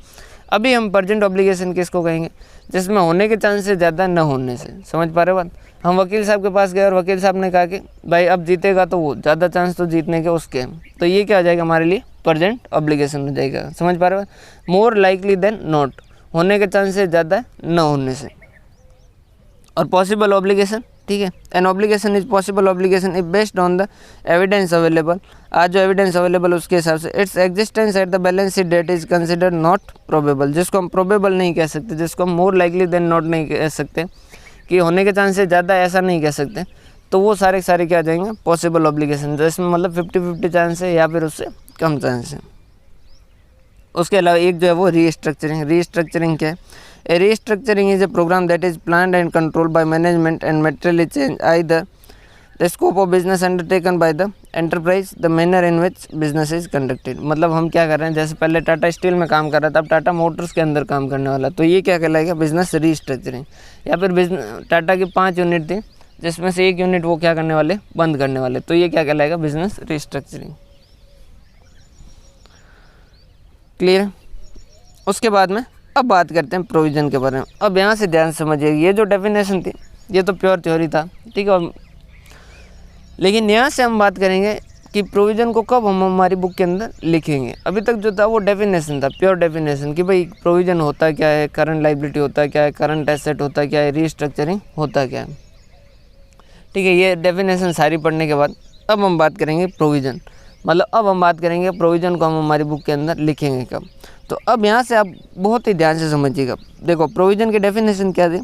अभी हम प्रेजेंट ऑब्लिगेशन किसको कहेंगे, जिसमें होने के चांसेस ज़्यादा न होने से। समझ पा रहे बात। हम वकील साहब के पास गए और वकील साहब ने कहा कि भाई अब जीतेगा तो वो ज़्यादा चांस तो जीतने के उसके हैं, तो ये क्या हो जाएगा हमारे लिए प्रेजेंट ऑब्लिगेशन हो जाएगा। समझ पा रहे बात। मोर लाइकली देन नॉट, होने के चांसेस ज़्यादा न होने से। और पॉसिबल ऑब्लिगेशन, ठीक है, an obligation is possible obligation is based on the evidence available. आज जो एविडेंस अवेलेबल उसके हिसाब से its existence at the balance sheet date is considered not probable, जिसको हम प्रोबेबल नहीं कह सकते, जिसको हम मोर लाइकली देन नॉट नहीं कह सकते कि होने के चांसेस ज़्यादा ऐसा नहीं कह सकते, तो वो सारे क्या आ जाएंगे पॉसिबल ऑब्लिगेशन, जिसमें मतलब 50-50 चांस है या फिर उससे कम चांस है। उसके अलावा एक जो है वो रीस्ट्रक्चरिंग। रीस्ट्रक्चरिंग क्या है, a restructuring is a programme that is planned and controlled by management and materially change either the scope of business undertaken by the enterprise, the manner in which business is conducted. मतलब हम क्या कर रहे हैं, जैसे पहले Tata steel में काम कर रहा था, अब टाटा मोटर्स के अंदर काम करने वाला, तो ये क्या कहलाएगा बिजनेस रीस्ट्रक्चरिंग। या फिर बिजनेस टाटा की 5 यूनिट थी जिसमें से 1 यूनिट वो क्या करने वाले, बंद करने वाले, तो ये क्या कहलाएगा बिजनेस रीस्ट्रक्चरिंग। क्लियर है। उसके बाद में अब बात करते हैं प्रोविज़न के बारे में। अब यहाँ से ध्यान समझिए, ये जो डेफिनेशन थी ये तो प्योर थ्योरी था, ठीक है, और लेकिन यहाँ से हम बात करेंगे कि प्रोविज़न को कब हम हमारी बुक के अंदर लिखेंगे। अभी तक जो था वो डेफिनेशन था, प्योर डेफिनेशन, कि भाई प्रोविज़न होता क्या है, करंट लाइबिलिटी होता क्या है, करंट एसेट होता क्या है, रीस्ट्रक्चरिंग होता क्या है, ठीक है। ये डेफिनेशन सारी पढ़ने के बाद अब हम बात करेंगे प्रोविज़न, मतलब अब हम बात करेंगे प्रोविज़न को हम हमारी बुक के अंदर लिखेंगे कब। तो अब यहाँ से आप बहुत ही ध्यान से समझिएगा। देखो प्रोविज़न की डेफिनेशन क्या थी,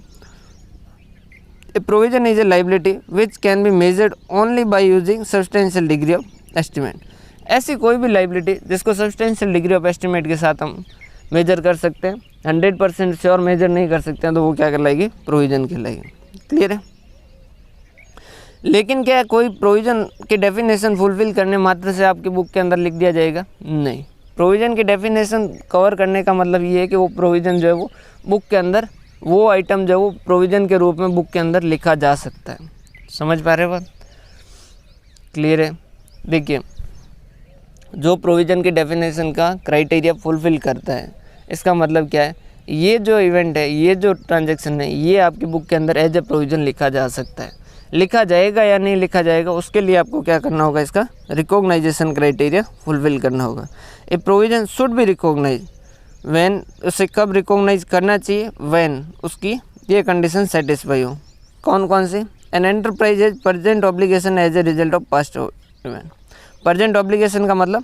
a provision is a liability which can be measured only by using substantial degree of estimate. ऐसी कोई भी लाइबिलिटी जिसको सब्सटेंशियल डिग्री ऑफ एस्टिमेट के साथ हम मेजर कर सकते हैं, 100% श्योर मेजर नहीं कर सकते हैं, तो वो क्या कहलाएगी प्रोविज़न कहलाएगी। क्लियर है। लेकिन क्या कोई प्रोविज़न की डेफिनेशन फुलफिल करने मात्र से आपकी बुक के अंदर लिख दिया जाएगा? नहीं। प्रोविज़न की डेफिनेशन कवर करने का मतलब ये है कि वो प्रोविज़न जो है वो बुक के अंदर, वो आइटम जो है वो प्रोविज़न के रूप में बुक के अंदर लिखा जा सकता है। समझ पा रहे बात? क्लियर है। देखिए जो प्रोविज़न की डेफिनेशन का क्राइटेरिया फुलफिल करता है, इसका मतलब क्या है, ये जो इवेंट है, ये जो ट्रांजैक्शन है, ये आपकी बुक के अंदर एज ए प्रोविज़न लिखा जा सकता है। लिखा जाएगा या नहीं लिखा जाएगा उसके लिए आपको क्या करना होगा, इसका रिकॉग्नाइजेशन क्राइटेरिया फुलफिल करना होगा। A provision should be recognise when, उसे कब रिकॉग्नाइज करना चाहिए, व्हेन उसकी ये कंडीशन सेटिस्फाई हो। कौन कौन सी, an enterprise as present obligation as a result of past event. Present obligation का मतलब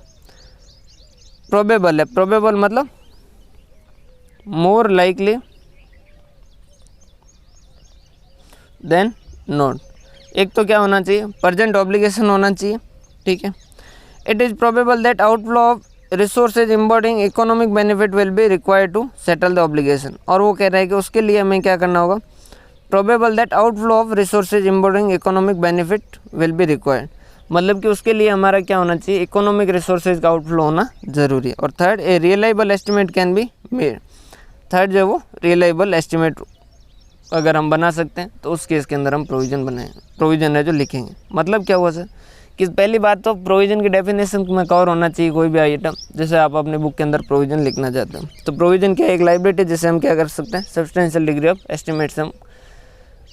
प्रोबेबल है, प्रोबेबल मतलब मोर लाइकली देन नॉट। एक तो क्या होना चाहिए, प्रेजेंट ऑब्लिगेशन होना चाहिए, ठीक है। It is probable that outflow of resources embodying economic benefit will be required to settle the obligation. और वो कह रहा है कि उसके लिए हमें क्या करना होगा, probable that outflow of resources embodying economic benefit will be required, मतलब कि उसके लिए हमारा क्या होना चाहिए, इकोनॉमिक रिसोर्सेज का आउटफ्लो होना ज़रूरी है। और third, a reliable estimate can be made. Third जो है वो रियलाइबल एस्टिमेट अगर हम बना सकते हैं तो उस केस के अंदर हम प्रोविज़न बनाएंगे, प्रोविज़न है जो लिखेंगे। मतलब क्या हुआ सर कि पहली बात तो प्रोविज़न की डेफिनेशन में कवर होना चाहिए कोई भी आइटम, जैसे आप अपने बुक के अंदर प्रोविज़न लिखना चाहते हैं। तो प्रोविज़न क्या है, एक लाइबिलिटी जिसे हम क्या कर सकते हैं, सब्सटेंशियल डिग्री ऑफ एस्टिमेट से हम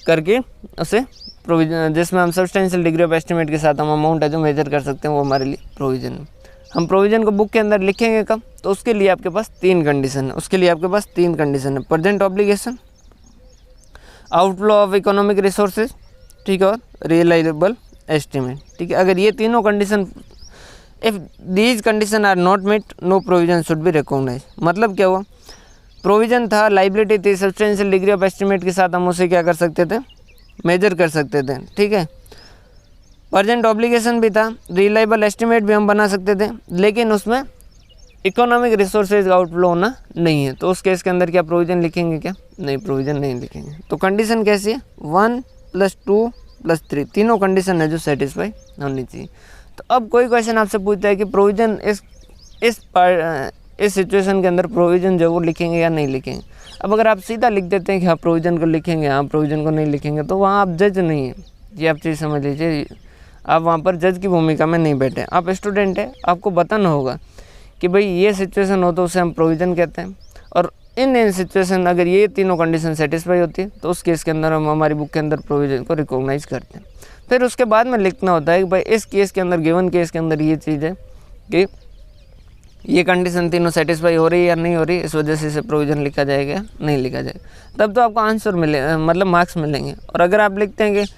करके उसे प्रोविज़न, जिसमें हम सब्सटेंशियल डिग्री ऑफ एस्टिमेट के साथ हम अमाउंट है जो मेजर कर सकते हैं, वो हमारे लिए प्रोविज़न है। हम प्रोविज़न को बुक के अंदर लिखेंगे कब, तो उसके लिए आपके पास 3 कंडीशन है। उसके लिए आपके पास 3 कंडीशन है, present obligation, outflow of economic resources, ठीक है, और रियलाइबल एस्टिमेट, ठीक है। अगर ये तीनों condition, if these condition are not met, no provision should be recognise. मतलब क्या हुआ, प्रोविज़न था, लाइबिलिटी थी, सब्सटेंशियल डिग्री ऑफ एस्टिमेट के साथ हम उसे क्या कर सकते थे, मेजर कर सकते थे, ठीक है। प्रेजेंट ऑब्लिगेशन भी था, रियलाइबल एस्टिमेट भी हम बना सकते थे, लेकिन उसमें इकोनॉमिक रिसोर्सेज का आउटफ्लो होना नहीं है। तो उस केस के अंदर क्या प्रोविज़न लिखेंगे, क्या नहीं, प्रोविज़न नहीं लिखेंगे। तो कंडीशन कैसी है, 1 + 2 + 3, तीनों कंडीशन है जो सेटिस्फाई होनी चाहिए। तो अब कोई क्वेश्चन आपसे पूछता है कि प्रोविज़न इस सिचुएशन के अंदर प्रोविज़न जो वो लिखेंगे या नहीं लिखेंगे। अब अगर आप सीधा लिख देते हैं कि हाँ प्रोविज़न को लिखेंगे, हाँ प्रोविज़न को नहीं लिखेंगे, तो वहाँ आप जज नहीं है, ये आप चीज़ समझ लीजिए। आप वहाँ पर जज की भूमिका में नहीं बैठे, आप स्टूडेंट है, आपको बताना होगा कि भाई ये सिचुएशन हो तो उसे हम प्रोविज़न कहते हैं, और इन सिचुएशन अगर ये तीनों कंडीशन सेटिस्फाई होती है तो उस केस के अंदर हम हमारी बुक के अंदर प्रोविज़न को रिकॉग्नाइज करते हैं। फिर उसके बाद में लिखना होता है कि भाई इस केस के अंदर, गिवन केस के अंदर ये चीज़ है कि ये कंडीशन तीनों सेटिस्फाई हो रही है या नहीं हो रही, इस वजह से इसे प्रोविज़न लिखा जाएगा, नहीं लिखा जाएगा, तब तो आपको आंसर मिले, मतलब मार्क्स मिलेंगे। और अगर आप लिखते हैं कि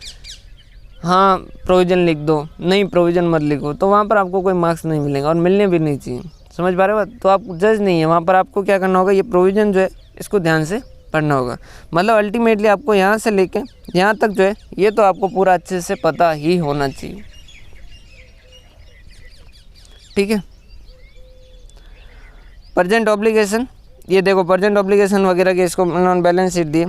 हाँ प्रोविज़न लिख दो, नहीं प्रोविज़न मत लिखो, तो वहाँ पर आपको कोई मार्क्स नहीं मिलेंगे और मिलने भी नहीं चाहिए। समझ पा रहे हो? तो आप जज नहीं है, वहाँ पर आपको क्या करना होगा, ये प्रोविज़न जो है इसको ध्यान से पढ़ना होगा। मतलब अल्टीमेटली आपको यहाँ से लेके यहाँ तक जो है ये तो आपको पूरा अच्छे से पता ही होना चाहिए। ठीक है। प्रेजेंट ऑब्लिगेशन, ये देखो प्रेजेंट ऑब्लिगेशन वगैरह के इसको नॉन बैलेंस शीट दिए।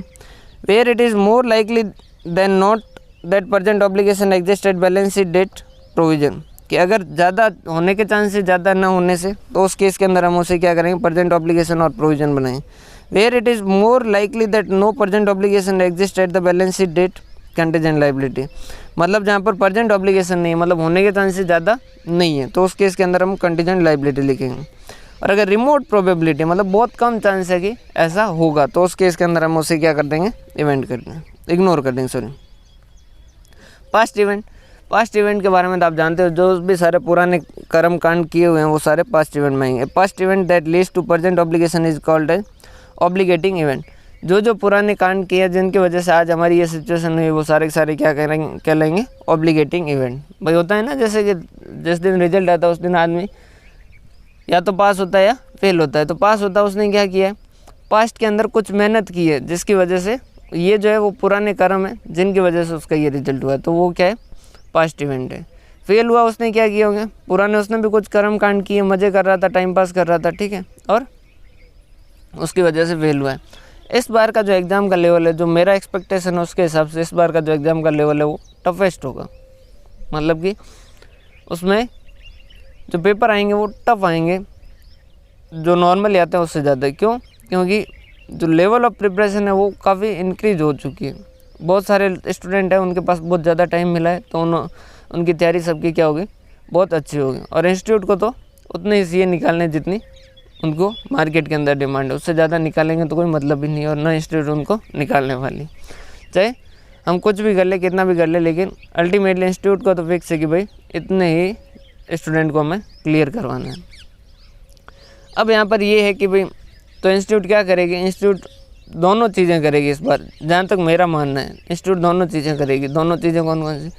Where it is more likely than not that present obligation exist at balance sheet date provision, कि अगर ज़्यादा होने के चांस है ज़्यादा ना होने से, तो उस केस के अंदर हम उसे क्या करेंगे, प्रेजेंट ऑब्लिगेशन और प्रोविज़न बनाएं। Where it is more likely that no present obligation exist at the balance sheet date contingent liability, मतलब जहाँ पर प्रेजेंट ऑब्लिगेशन नहीं है, मतलब होने के चांसेस ज़्यादा नहीं है, तो उस केस के अंदर हम कंटीजेंट लायबिलिटी लिखेंगे। और अगर रिमोट प्रोबेबिलिटी, मतलब बहुत कम चांस है कि ऐसा होगा, तो उस केस के अंदर हम उसे क्या कर देंगे, इवेंट कर देंगे, इग्नोर कर देंगे, sorry. Past event, past event के बारे में तो आप जानते हो, जो भी सारे पुराने कर्म कांड किए हुए हैं वो सारे पास्ट इवेंट में आएंगे। Past event that leads to present obligation is called as obligating event. जो पुराने कांड किए जिनकी वजह से आज हमारी ये सिचुएशन हुई, वो सारे के सारे क्या करेंगे, कहलाएंगे ऑब्लिगेटिंग इवेंट। भाई होता है ना, जैसे कि जिस दिन रिजल्ट आता है उस दिन आदमी या तो पास होता है या फेल होता है। तो पास होता है, उसने क्या किया है, पास्ट के अंदर कुछ मेहनत की है, जिसकी वजह से ये जो है वो पुराने कर्म है जिनकी वजह से उसका ये रिजल्ट हुआ है, तो वो क्या है, पास्ट इवेंट है। फेल हुआ, उसने क्या किया होंगे, पुराने उसने भी कुछ कर्म कांड किए, मज़े कर रहा था, टाइम पास कर रहा था, ठीक है, और उसकी वजह से फेल हुआ है। इस बार का जो एग्ज़ाम का लेवल है, जो मेरा एक्सपेक्टेशन है उसके हिसाब से इस बार का जो एग्ज़ाम का लेवल है वो टफेस्ट होगा। मतलब कि उसमें जो पेपर आएंगे वो टफ आएंगे, जो नॉर्मली आते हैं उससे ज़्यादा। क्यों? क्योंकि जो लेवल ऑफ प्रिपरेशन है वो काफ़ी इंक्रीज हो चुकी है। बहुत सारे स्टूडेंट हैं, उनके पास बहुत ज़्यादा टाइम मिला है, तो उनकी तैयारी सबकी क्या होगी, बहुत अच्छी होगी। और इंस्टीट्यूट को तो उतने ही सीए निकालने जितनी उनको मार्केट के अंदर डिमांड है, उससे ज़्यादा निकालेंगे तो कोई मतलब ही नहीं है, और ना इंस्टीट्यूट उनको निकालने वाली। चाहे हम कुछ भी कर ले, कितना भी कर ले, लेकिन अल्टीमेटली इंस्टीट्यूट को तो फिक्स है कि भाई इतने ही स्टूडेंट को हमें क्लियर करवाना है। अब यहाँ पर ये है कि भाई तो इंस्टीट्यूट क्या करेगी, इंस्टीट्यूट दोनों चीज़ें करेगी इस बार, जहाँ तक मेरा मानना है इंस्टीट्यूट दोनों चीज़ें करेगी। दोनों चीज़ें कौन कौन सी,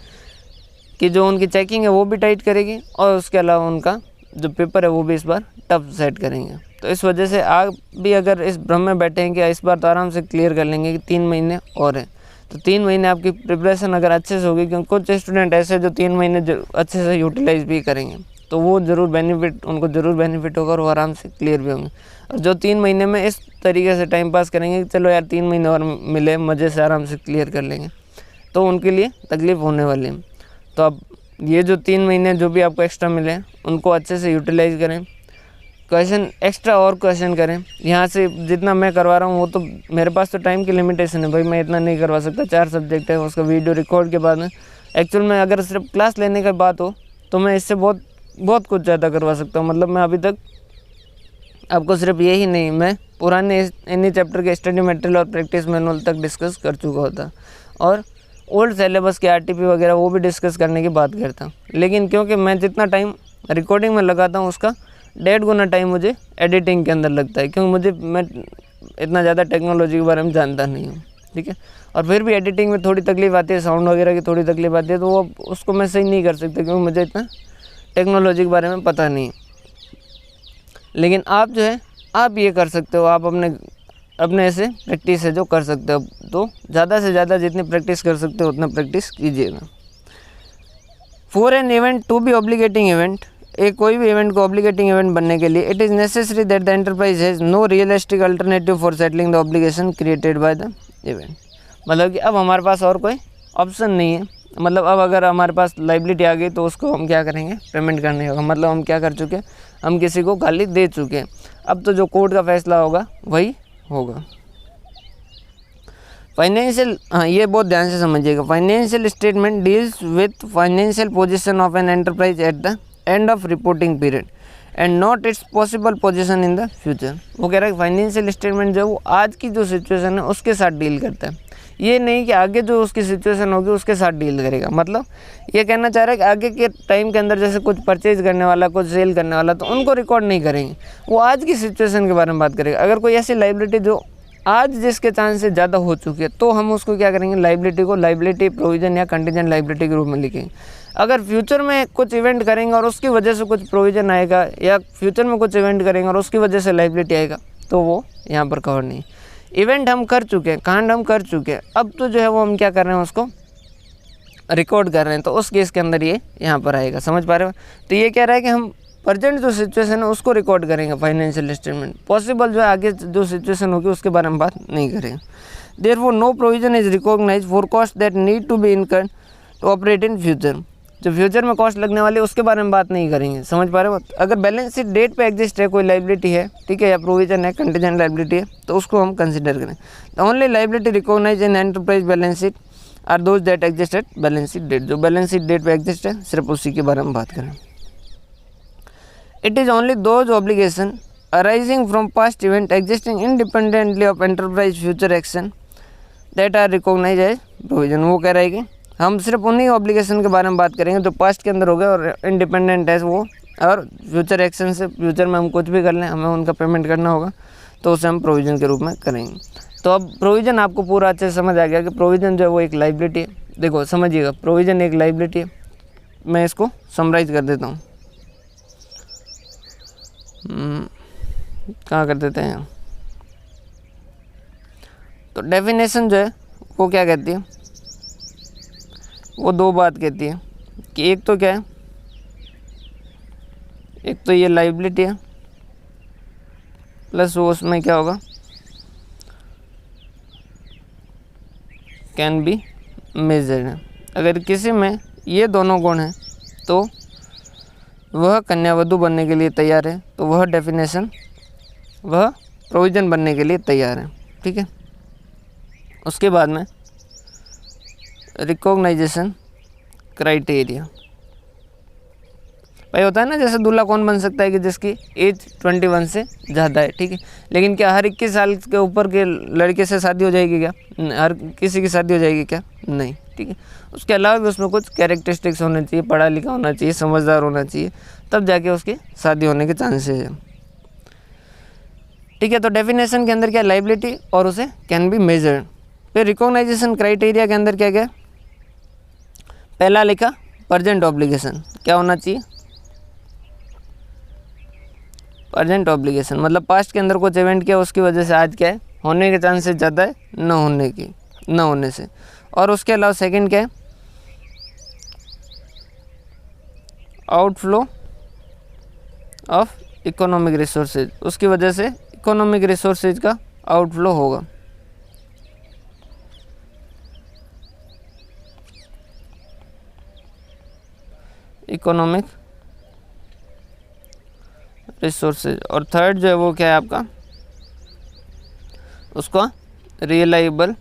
कि जो उनकी चेकिंग है वो भी टाइट करेगी, और उसके अलावा उनका जो पेपर है वो भी इस बार टफ सेट करेंगे। तो इस वजह से आप भी अगर इस भ्रम में बैठे हैं कि इस बार तो आराम से क्लियर कर लेंगे कि 3 महीने और हैं, तो 3 महीने आपकी प्रिपरेशन अगर अच्छे से होगी, क्योंकि कुछ स्टूडेंट ऐसे जो 3 महीने अच्छे से यूटिलाइज भी करेंगे, तो वो ज़रूर बेनिफिट, उनको ज़रूर बेनिफिट होगा और वो आराम से क्लियर भी होंगे। और जो 3 महीने में इस तरीके से टाइम पास करेंगे कि चलो यार 3 महीने और मिले, मज़े से आराम से क्लियर कर लेंगे, तो उनके लिए तकलीफ़ होने वाली है। तो अब ये जो 3 महीने जो भी आपको एक्स्ट्रा मिले उनको अच्छे से यूटिलाइज़ करें, क्वेश्चन एक्स्ट्रा और क्वेश्चन करें। यहाँ से जितना मैं करवा रहा हूँ वो तो मेरे पास तो टाइम की लिमिटेशन है भाई, मैं इतना नहीं करवा सकता। 4 सब्जेक्ट है, उसका वीडियो रिकॉर्ड के बाद में एक्चुअल में अगर सिर्फ क्लास लेने की बात हो तो मैं इससे बहुत कुछ ज़्यादा करवा सकता हूँ। मतलब मैं अभी तक आपको सिर्फ यही नहीं, मैं पुराने इन्हीं चैप्टर के स्टडी मटेरियल और प्रैक्टिस मैनुअल तक डिस्कस कर चुका होता, और ओल्ड सिलेबस के आरटीपी वगैरह वो भी डिस्कस करने की बात करता। लेकिन क्योंकि मैं जितना टाइम रिकॉर्डिंग में लगाता हूँ उसका 1.5 गुना टाइम मुझे एडिटिंग के अंदर लगता है, क्योंकि मैं इतना ज़्यादा टेक्नोलॉजी के बारे में जानता नहीं हूँ, ठीक है। और फिर भी एडिटिंग में थोड़ी तकलीफ आती है, साउंड वगैरह की थोड़ी तकलीफ आती है, तो वो उसको मैं सही नहीं कर सकता क्योंकि मुझे इतना टेक्नोलॉजी के बारे में पता नहीं। लेकिन आप जो है आप ये कर सकते हो, आप अपने ऐसे प्रैक्टिस है जो कर सकते हो, तो ज़्यादा से ज़्यादा जितनी प्रैक्टिस कर सकते हो उतना प्रैक्टिस कीजिएगा। For an event to be obligating event, एक कोई भी इवेंट को ऑब्लिगेटिंग इवेंट बनने के लिए it is necessary that the enterprise has no realistic alternative for settling the obligation created by the event. मतलब कि अब हमारे पास और कोई ऑप्शन नहीं है। मतलब अब अगर हमारे पास लायबिलिटी आ गई तो उसको हम क्या करेंगे, पेमेंट करने होगा। मतलब हम क्या कर चुके हैं, हम किसी को गाली दे चुके हैं। अब तो जो कोर्ट का फैसला होगा वही होगा। फाइनेंशियल, हाँ ये बहुत ध्यान से समझिएगा, financial statement deals with financial position of an enterprise at the end of reporting period and not it's possible position in the future. वो कह रहा है फाइनेंशियल स्टेटमेंट जो है वो आज की जो सिचुएशन है उसके साथ डील करता है, ये नहीं कि आगे जो उसकी सिचुएशन होगी उसके साथ डील करेगा। मतलब ये कहना चाह रहा है कि आगे के टाइम के अंदर जैसे कुछ परचेज करने वाला, कुछ सेल करने वाला, तो उनको रिकॉर्ड नहीं करेंगे, वो आज की सिचुएशन के बारे में बात करेगा। अगर कोई ऐसी लाइबिलिटी जो आज जिसके चांसेस ज़्यादा हो चुकी है तो हम उसको क्या करेंगे, लाइबिलिटी को लाइबिलिटी प्रोविजन या कंटीजेंट लाइबिलिटी के रूप में लिखेंगे। अगर फ्यूचर में कुछ इवेंट करेंगे और उसकी वजह से कुछ प्रोविजन आएगा, या फ्यूचर में कुछ इवेंट करेंगे और उसकी वजह से लाइबिलिटी आएगा, तो वो यहाँ पर कवर नहीं। इवेंट हम कर चुके हैं, कांड हम कर चुके हैं, अब तो जो है वो हम क्या कर रहे हैं, उसको रिकॉर्ड कर रहे हैं, तो उस केस के अंदर ये यहाँ पर आएगा। समझ पा रहे हो? तो ये कह रहा है कि हम प्रेजेंट जो सिचुएशन है उसको रिकॉर्ड करेंगे फाइनेंशियल स्टेटमेंट, पॉसिबल जो है आगे जो सिचुएशन होगी उसके बारे में बात नहीं करेंगे। Therefore no provision is recognised for cost that need to be incurred to operate in future. जो फ्यूचर में कॉस्ट लगने वाली है उसके बारे में बात नहीं करेंगे। समझ पा रहे हो? अगर बैलेंस शीट डेट पे एग्जिस्ट है, कोई लाइबिलिटी है, ठीक है, या प्रोविजन है, कंटीजेंट लाइबिलिटी है, तो उसको हम कंसिडर करें। The only liability recognise in enterprise balance sheet are those that exist at balance sheet date. जो बैलेंस शीट डेट पे एग्जिस्ट है सिर्फ उसी के बारे में बात करें। It is only those obligation arising from past event existing independently of enterprise future action that are recognise as provision. वो कह रहा है कि हम सिर्फ उन्हीं ऑब्लिगेशन के बारे में बात करेंगे जो पास्ट के अंदर हो गए और इंडिपेंडेंट है वो, और फ्यूचर एक्शन से फ्यूचर में हम कुछ भी कर लें, हमें उनका पेमेंट करना होगा, तो उसे हम प्रोविज़न के रूप में करेंगे। तो अब प्रोविज़न आपको पूरा अच्छे से समझ आ गया कि प्रोविज़न जो है वो एक लाइबिलिटी है। देखो समझिएगा, प्रोविज़न एक लाइबिलिटी है। मैं इसको समराइज कर देता हूँ। कहाँ कर देते हैं? तो डेफिनेशन जो है वो क्या कहती है, वो दो बात कहती है कि एक तो क्या है, एक तो ये लाइबिलिटी है प्लस वो उसमें क्या होगा, कैन बी मेजर्ड है। अगर किसी में ये दोनों गुण हैं तो वह कन्यावधु बनने के लिए तैयार है, तो वह डेफिनेशन, वह प्रोविज़न बनने के लिए तैयार है। ठीक है, उसके बाद में रिकॉग्नाइजेशन क्राइटेरिया। भाई होता है ना, जैसे दूल्हा कौन बन सकता है कि जिसकी एज 21 से ज़्यादा है, ठीक है, लेकिन क्या हर 21 साल के ऊपर के लड़के से शादी हो जाएगी क्या? हर किसी की शादी हो जाएगी क्या? नहीं, ठीक है। उसके अलावा भी उसमें कुछ कैरेक्टरिस्टिक्स होने चाहिए, पढ़ा लिखा होना चाहिए, समझदार होना चाहिए, तब जाके उसकी शादी होने के चांसेस हैं। ठीक है, तो डेफिनेशन के अंदर क्या, लाइबिलिटी और उसे कैन बी मेजर्ड। फिर रिकॉग्नाइजेशन क्राइटेरिया के अंदर क्या क्या, पहला लिखा प्रेजेंट ऑब्लिगेशन, क्या होना चाहिए, प्रेजेंट ऑब्लिगेशन मतलब पास्ट के अंदर कुछ इवेंट किया उसकी वजह से आज क्या है, होने के चांसेस ज़्यादा है न होने से। और उसके अलावा सेकंड क्या है, आउटफ्लो ऑफ इकोनॉमिक रिसोर्सेज, उसकी वजह से इकोनॉमिक रिसोर्सेज का आउटफ्लो होगा। Economic resources. और थर्ड जो है वो क्या है आपका, उसका रियलाइबल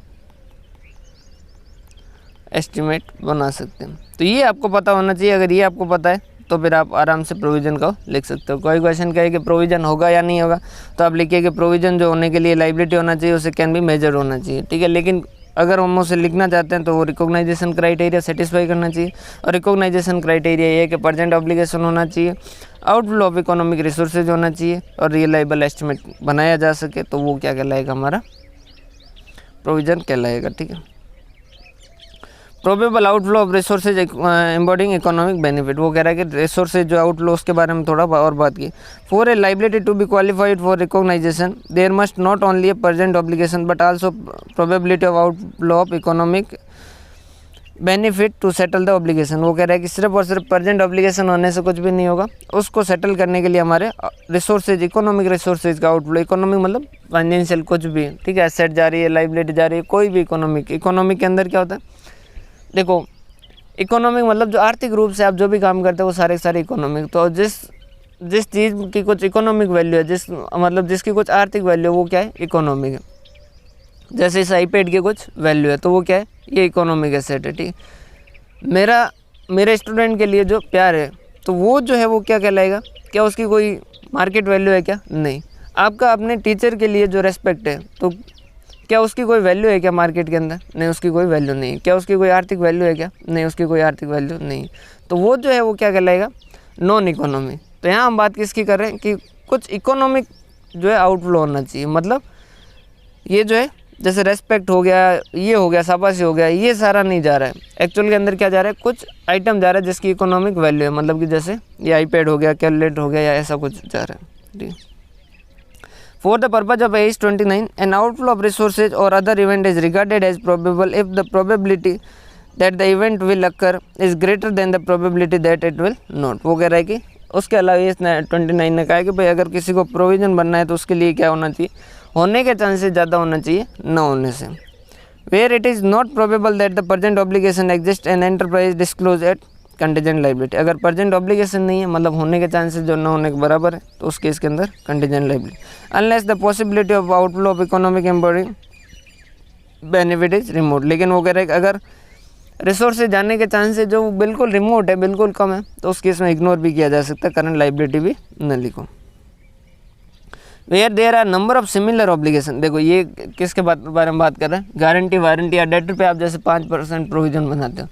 एस्टिमेट बना सकते हैं। तो ये आपको पता होना चाहिए। अगर ये आपको पता है तो फिर आप आराम से प्रोविज़न को लिख सकते हो। कोई क्वेश्चन कहे कि प्रोविज़न होगा या नहीं होगा, तो आप लिखिए कि प्रोविज़न जो होने के लिए लाइबिलिटी होना चाहिए, उसे कैन बी मेजर होना चाहिए। ठीक है, लेकिन अगर हम उसे लिखना चाहते हैं तो वो रिकॉग्नाइजेशन क्राइटेरिया सेटिस्फाई करना चाहिए। और रिकॉग्नाइजेशन क्राइटेरिया ये है कि प्रेजेंट ऑब्लिगेशन होना चाहिए, आउटफ्लो ऑफ इकोनॉमिक रिसोर्सेज होना चाहिए, और रियलाइबल एस्टिमेट बनाया जा सके, तो वो क्या कहलाएगा, हमारा प्रोविज़न कहलाएगा। ठीक है, probable outflow of resources embodying economic benefit, वो कह रहा है कि रिसोर्सेज जो आउटफ्लो उसके बारे में थोड़ा और बात की। For a liability to be qualified for recognisation there must not only a present obligation but also probability of outflow of economic benefit to settle the obligation. वो कह रहा है कि सिर्फ और सिर्फ प्रेजेंट ऑब्लिगेशन होने से कुछ भी नहीं होगा, उसको सेटल करने के लिए हमारे रिसोर्सेज, इकोनॉमिक रिसोर्सेज का आउटफ्लो, इकोनॉमिक मतलब फाइनेंशियल कुछ भी, ठीक है, एसेट जा रही है, लाइबिलिटी जा रही है, कोई भी इकोनॉमिक के अंदर क्या होता है, देखो इकोनॉमिक मतलब जो आर्थिक रूप से आप जो भी काम करते हो वो सारे इकोनॉमिक। तो जिस चीज़ की कुछ इकोनॉमिक वैल्यू है, जिसकी कुछ आर्थिक वैल्यू है, वो क्या है, इकोनॉमिक है। जैसे इस आईपैड की कुछ वैल्यू है तो वो क्या है, ये इकोनॉमिक एसेट है। ठीक, मेरे स्टूडेंट के लिए जो प्यार है तो वो जो है वो क्या कहलाएगा, क्या उसकी कोई मार्केट वैल्यू है क्या? नहीं। आपका अपने टीचर के लिए जो रेस्पेक्ट है, तो क्या उसकी कोई वैल्यू है क्या मार्केट के अंदर? नहीं, उसकी कोई वैल्यू नहीं। क्या उसकी कोई आर्थिक वैल्यू है क्या? नहीं, उसकी कोई आर्थिक वैल्यू नहीं। तो वो जो है वो क्या कहलाएगा? Non economy. तो यहाँ हम बात किसकी कर रहे हैं कि कुछ इकोनॉमिक जो है आउटफ्लो होना चाहिए। मतलब ये जो है जैसे रेस्पेक्ट हो गया, ये हो गया, शाबाशी हो गया, ये सारा नहीं जा रहा है। एक्चुअल के अंदर क्या जा रहा है? कुछ आइटम जा रहा है जिसकी इकोनॉमिक वैल्यू है। मतलब कि जैसे ये आईपैड हो गया, कैलकुलेटर हो गया, या ऐसा कुछ जा रहा है। ठीक। For the purpose of AS 29, an outflow of resources or other event is regarded as probable if the probability that the event will occur is greater than the probability that it will not। वो कह रहा है कि उसके अलावा AS 29 ने कहा है कि भाई अगर किसी को प्रोविज़न बनना है तो उसके लिए क्या होना चाहिए? होने के चांसेस ज़्यादा होना चाहिए न होने से। Where it is not probable that the present obligation exists and enterprise disclose at contingent liability. अगर प्रेजेंट ऑब्लिगेशन नहीं है, मतलब होने के चांसेस जो न होने के बराबर है, तो उस केस के अंदर contingent liability. Unless the possibility of outflow of economic embody benefit is remote. लेकिन वो कह रहे हैं कि अगर रिसोर्स से जाने के चांसेस जो बिल्कुल रिमोट है, बिल्कुल कम है, तो उस केस में इग्नोर भी किया जा सकता है, करंट लाइबिलिटी भी न लिखो। Where there are number of similar obligation. देखो ये किसके बारे में बात कर रहे हैं? गारंटी वारंटी या डेटर पे आप जैसे 5% प्रोविजन बनाते हो,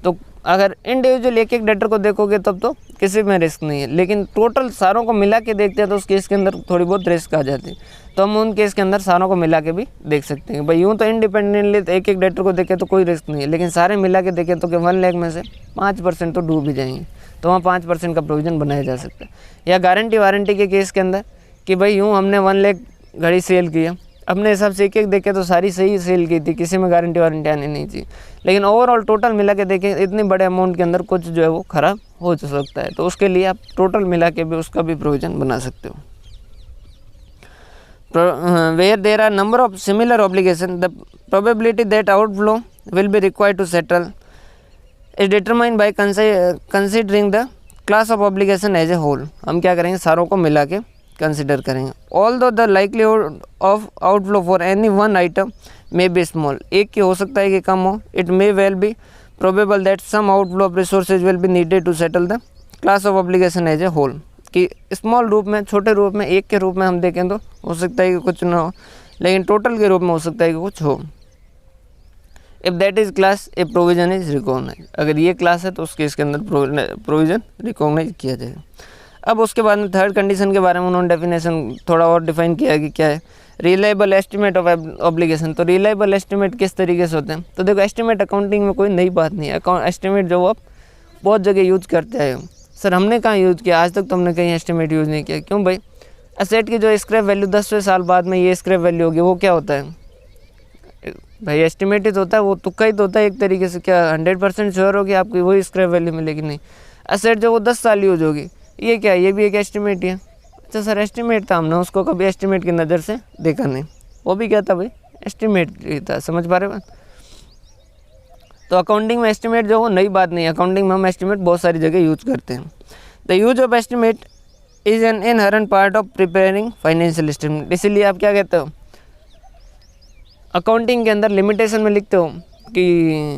तो अगर इंडिविजुअल एक एक डेटर को देखोगे तब तो किसी में रिस्क नहीं है, लेकिन टोटल सारों को मिला के देखते हैं तो उस केस के अंदर थोड़ी बहुत रिस्क आ जाती है। तो हम उन केस के अंदर सारों को मिला के भी देख सकते हैं। भाई यूँ तो इंडिपेंडेंटली तो एक एक डेटर को देखें तो कोई रिस्क नहीं है, लेकिन सारे मिला के देखें तो 1 लाख में से 5% तो डूब ही जाएंगे, तो वहाँ 5% का प्रोविज़न बनाया जा सकता है। या गारंटी वारंटी के केस के अंदर कि भाई यूँ हमने 1 लाख घड़ी सेल किया, अपने हिसाब से एक एक देखे तो सारी सही सेल की थी, किसी में गारंटी वारंटी आनी नहीं चाहिए, लेकिन ओवरऑल टोटल मिला के देखें इतने बड़े अमाउंट के अंदर कुछ जो है वो ख़राब हो सकता है, तो उसके लिए आप टोटल मिला के भी उसका भी प्रोविज़न बना सकते हो। Where there are number of similar obligation the probability that outflow will be required to settle is determined by considering the class of obligation as a whole. हम क्या करेंगे? सारों को मिला के कंसिडर करेंगे। Although the likelihood of outflow for any one item may be small. एक की हो सकता है कि कम हो। It may well be probable that some outflow of resources will be needed to settle the class of obligation as a whole. कि small रूप में, छोटे रूप में, एक के रूप में हम देखें तो हो सकता है कि कुछ ना हो, लेकिन टोटल के रूप में हो सकता है कि कुछ हो। If that is class a provision is recognise. अगर ये क्लास है तो उस केस के अंदर प्रोविज़न रिकॉग्नाइज किया जाएगा। अब उसके बाद में थर्ड कंडीशन के बारे में उन्होंने डेफिनेशन थोड़ा और डिफाइन किया कि क्या है रिलायबल एस्टिमेट ऑफ ऑब्लिगेशन। तो रिलायबल एस्टिमेट किस तरीके से होते हैं? तो देखो एस्टिमेट अकाउंटिंग में कोई नई बात नहीं है। एस्टिमेट जो आप बहुत जगह यूज़ करते आए हो। सर हमने कहाँ यूज़ किया? आज तक तो हमने कहीं एस्टिमेट यूज़ नहीं किया। क्यों भाई? एसेट की जो स्क्रैप वैल्यू 10वें साल बाद में ये स्क्रैप वैल्यू होगी, वो क्या होता है भाई? एस्टिमेट ही तो होता है, वो तुक्का ही तो होता है एक तरीके से। क्या 100% श्योर होगी आपकी वही स्क्रैप वैल्यू मिलेगी? नहीं। एसेट जो वो 10 साल यूज होगी, ये क्या है? ये भी एक एस्टिमेट ही है। अच्छा सर एस्टिमेट था, हमने उसको कभी एस्टिमेट की नज़र से देखा नहीं। वो भी क्या था भाई? एस्टिमेट ही था। समझ पा रहे बात? तो अकाउंटिंग में एस्टिमेट जो वो नई बात नहीं है। अकाउंटिंग में हम एस्टिमेट बहुत सारी जगह यूज करते हैं। The use of estimate is an inherent part of preparing financial statement. इसीलिए आप क्या कहते हो अकाउंटिंग के अंदर लिमिटेशन में लिखते हो कि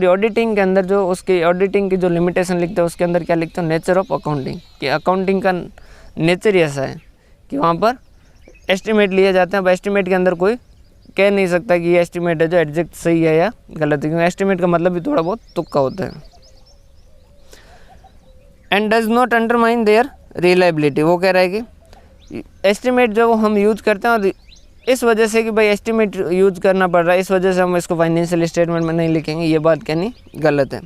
ऑडिटिंग के अंदर जो उसकी ऑडिटिंग की जो लिमिटेशन लिखते हो उसके अंदर क्या लिखते हो? Nature of accounting. कि अकाउंटिंग का नेचर ही ऐसा है कि वहाँ पर एस्टिमेट लिए जाते हैं। अब एस्टिमेट के अंदर कोई कह नहीं सकता कि ये एस्टिमेट है जो एग्जैक्ट सही है या गलत है, क्योंकि एस्टिमेट का मतलब भी थोड़ा बहुत तुक्का होता है। And does not undermine their reliability. वो कह रहा है कि एस्टिमेट जो हम यूज करते हैं और इस वजह से कि भाई एस्टिमेट यूज करना पड़ रहा है, इस वजह से हम इसको फाइनेंशियल स्टेटमेंट में नहीं लिखेंगे, ये बात कहनी गलत है।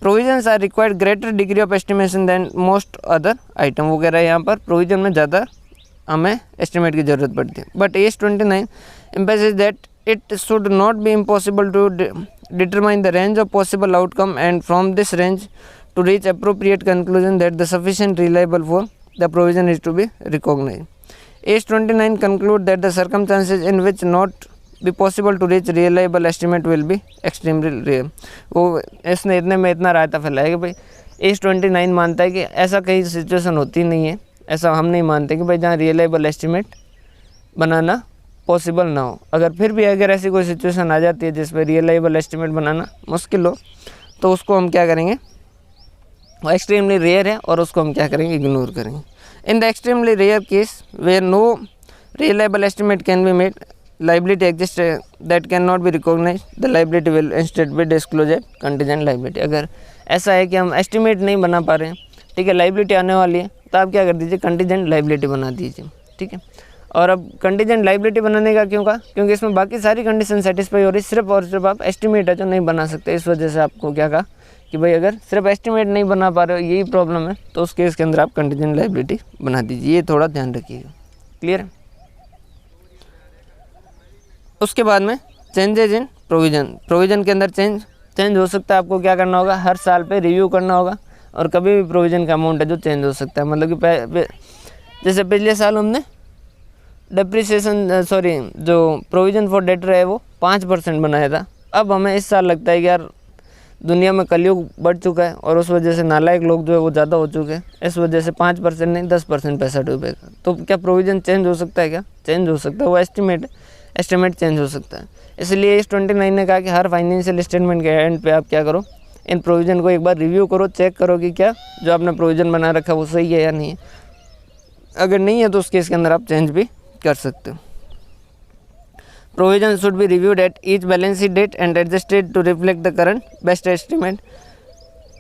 Provisions are required greater degree of estimation than most other item. वो कह रहा है यहाँ पर प्रोविजन में ज़्यादा हमें एस्टिमेट की ज़रूरत पड़ती है। But AS 29 emphasise that it should not be impossible to determine the range of possible outcome and from this range to reach appropriate conclusion that the sufficient reliable for the provision is to be recognised. AS 29 conclude that the circumstances in which not be possible to reach reliable estimate will be extremely rare। वो इसने इतने में इतना रायता फैलाया कि भाई AS 29 मानता है कि ऐसा कहीं सिचुएशन होती नहीं है, ऐसा हम नहीं मानते कि भाई जहाँ रियलाइबल एस्टिमेट बनाना पॉसिबल ना हो। अगर फिर भी अगर ऐसी कोई सिचुएशन आ जाती है जिस पर रियलाइबल एस्टिमेट बनाना मुश्किल हो, तो उसको हम क्या करेंगे? वो एक्सट्रीमली रेयर है और उसको हम क्या करेंगे, इग्नोर करेंगे। In the extremely rare case where no reliable estimate can be made, liability exist that can not be recognise, the liability will instead be disclose at contingent liability. अगर ऐसा है कि हम एस्टिमेट नहीं बना पा रहे हैं, ठीक है, लाइबिलिटी आने वाली है, तो आप क्या कर दीजिए, कंटीजेंट लाइबिलिटी बना दीजिए, ठीक है। और अब कंटीजेंट लाइबिलिटी बनाने का क्यों कहा, क्योंकि इसमें बाकी सारी कंडीशन सेटिस्फाई हो रही, सिर्फ और सिर्फ आप एस्टिमेट है जो नहीं बना सकते, इस वजह से आपको क्या कहा कि भाई अगर सिर्फ एस्टिमेट नहीं बना पा रहे हो, यही प्रॉब्लम है, तो उस केस के अंदर आप कंटीजेंट लाइबिलिटी बना दीजिए। ये थोड़ा ध्यान रखिएगा, क्लियर है। उसके बाद में चेंजेज इन प्रोविज़न, प्रोविज़न के अंदर चेंज हो सकता है, आपको क्या करना होगा, हर साल पे रिव्यू करना होगा, और कभी भी प्रोविज़न का अमाउंट है जो चेंज हो सकता है। मतलब कि जैसे पिछले साल हमने डेप्रिसिएशन जो प्रोविज़न फॉर डेटर है वो 5% बनाया था, अब हमें इस साल लगता है कि यार दुनिया में कलयुग बढ़ चुका है और उस वजह से नालायक लोग जो है वो ज़्यादा हो चुके हैं, इस वजह से 5% नहीं 10% पैसा डूबेगा। तो क्या प्रोविज़न चेंज हो सकता है, क्या चेंज हो सकता है, वो एस्टिमेट चेंज हो सकता है। इसलिए इस 29 ने कहा कि हर फाइनेंशियल स्टेटमेंट के एंड पे आप क्या करो, इन प्रोविज़न को एक बार रिव्यू करो, चेक करो कि क्या जो आपने प्रोविज़न बना रखा है वो सही है या नहीं है। अगर नहीं है तो उस केस के अंदर आप चेंज भी कर सकते हो। Provision should be reviewed at each balance sheet date and adjusted to reflect the current best estimate.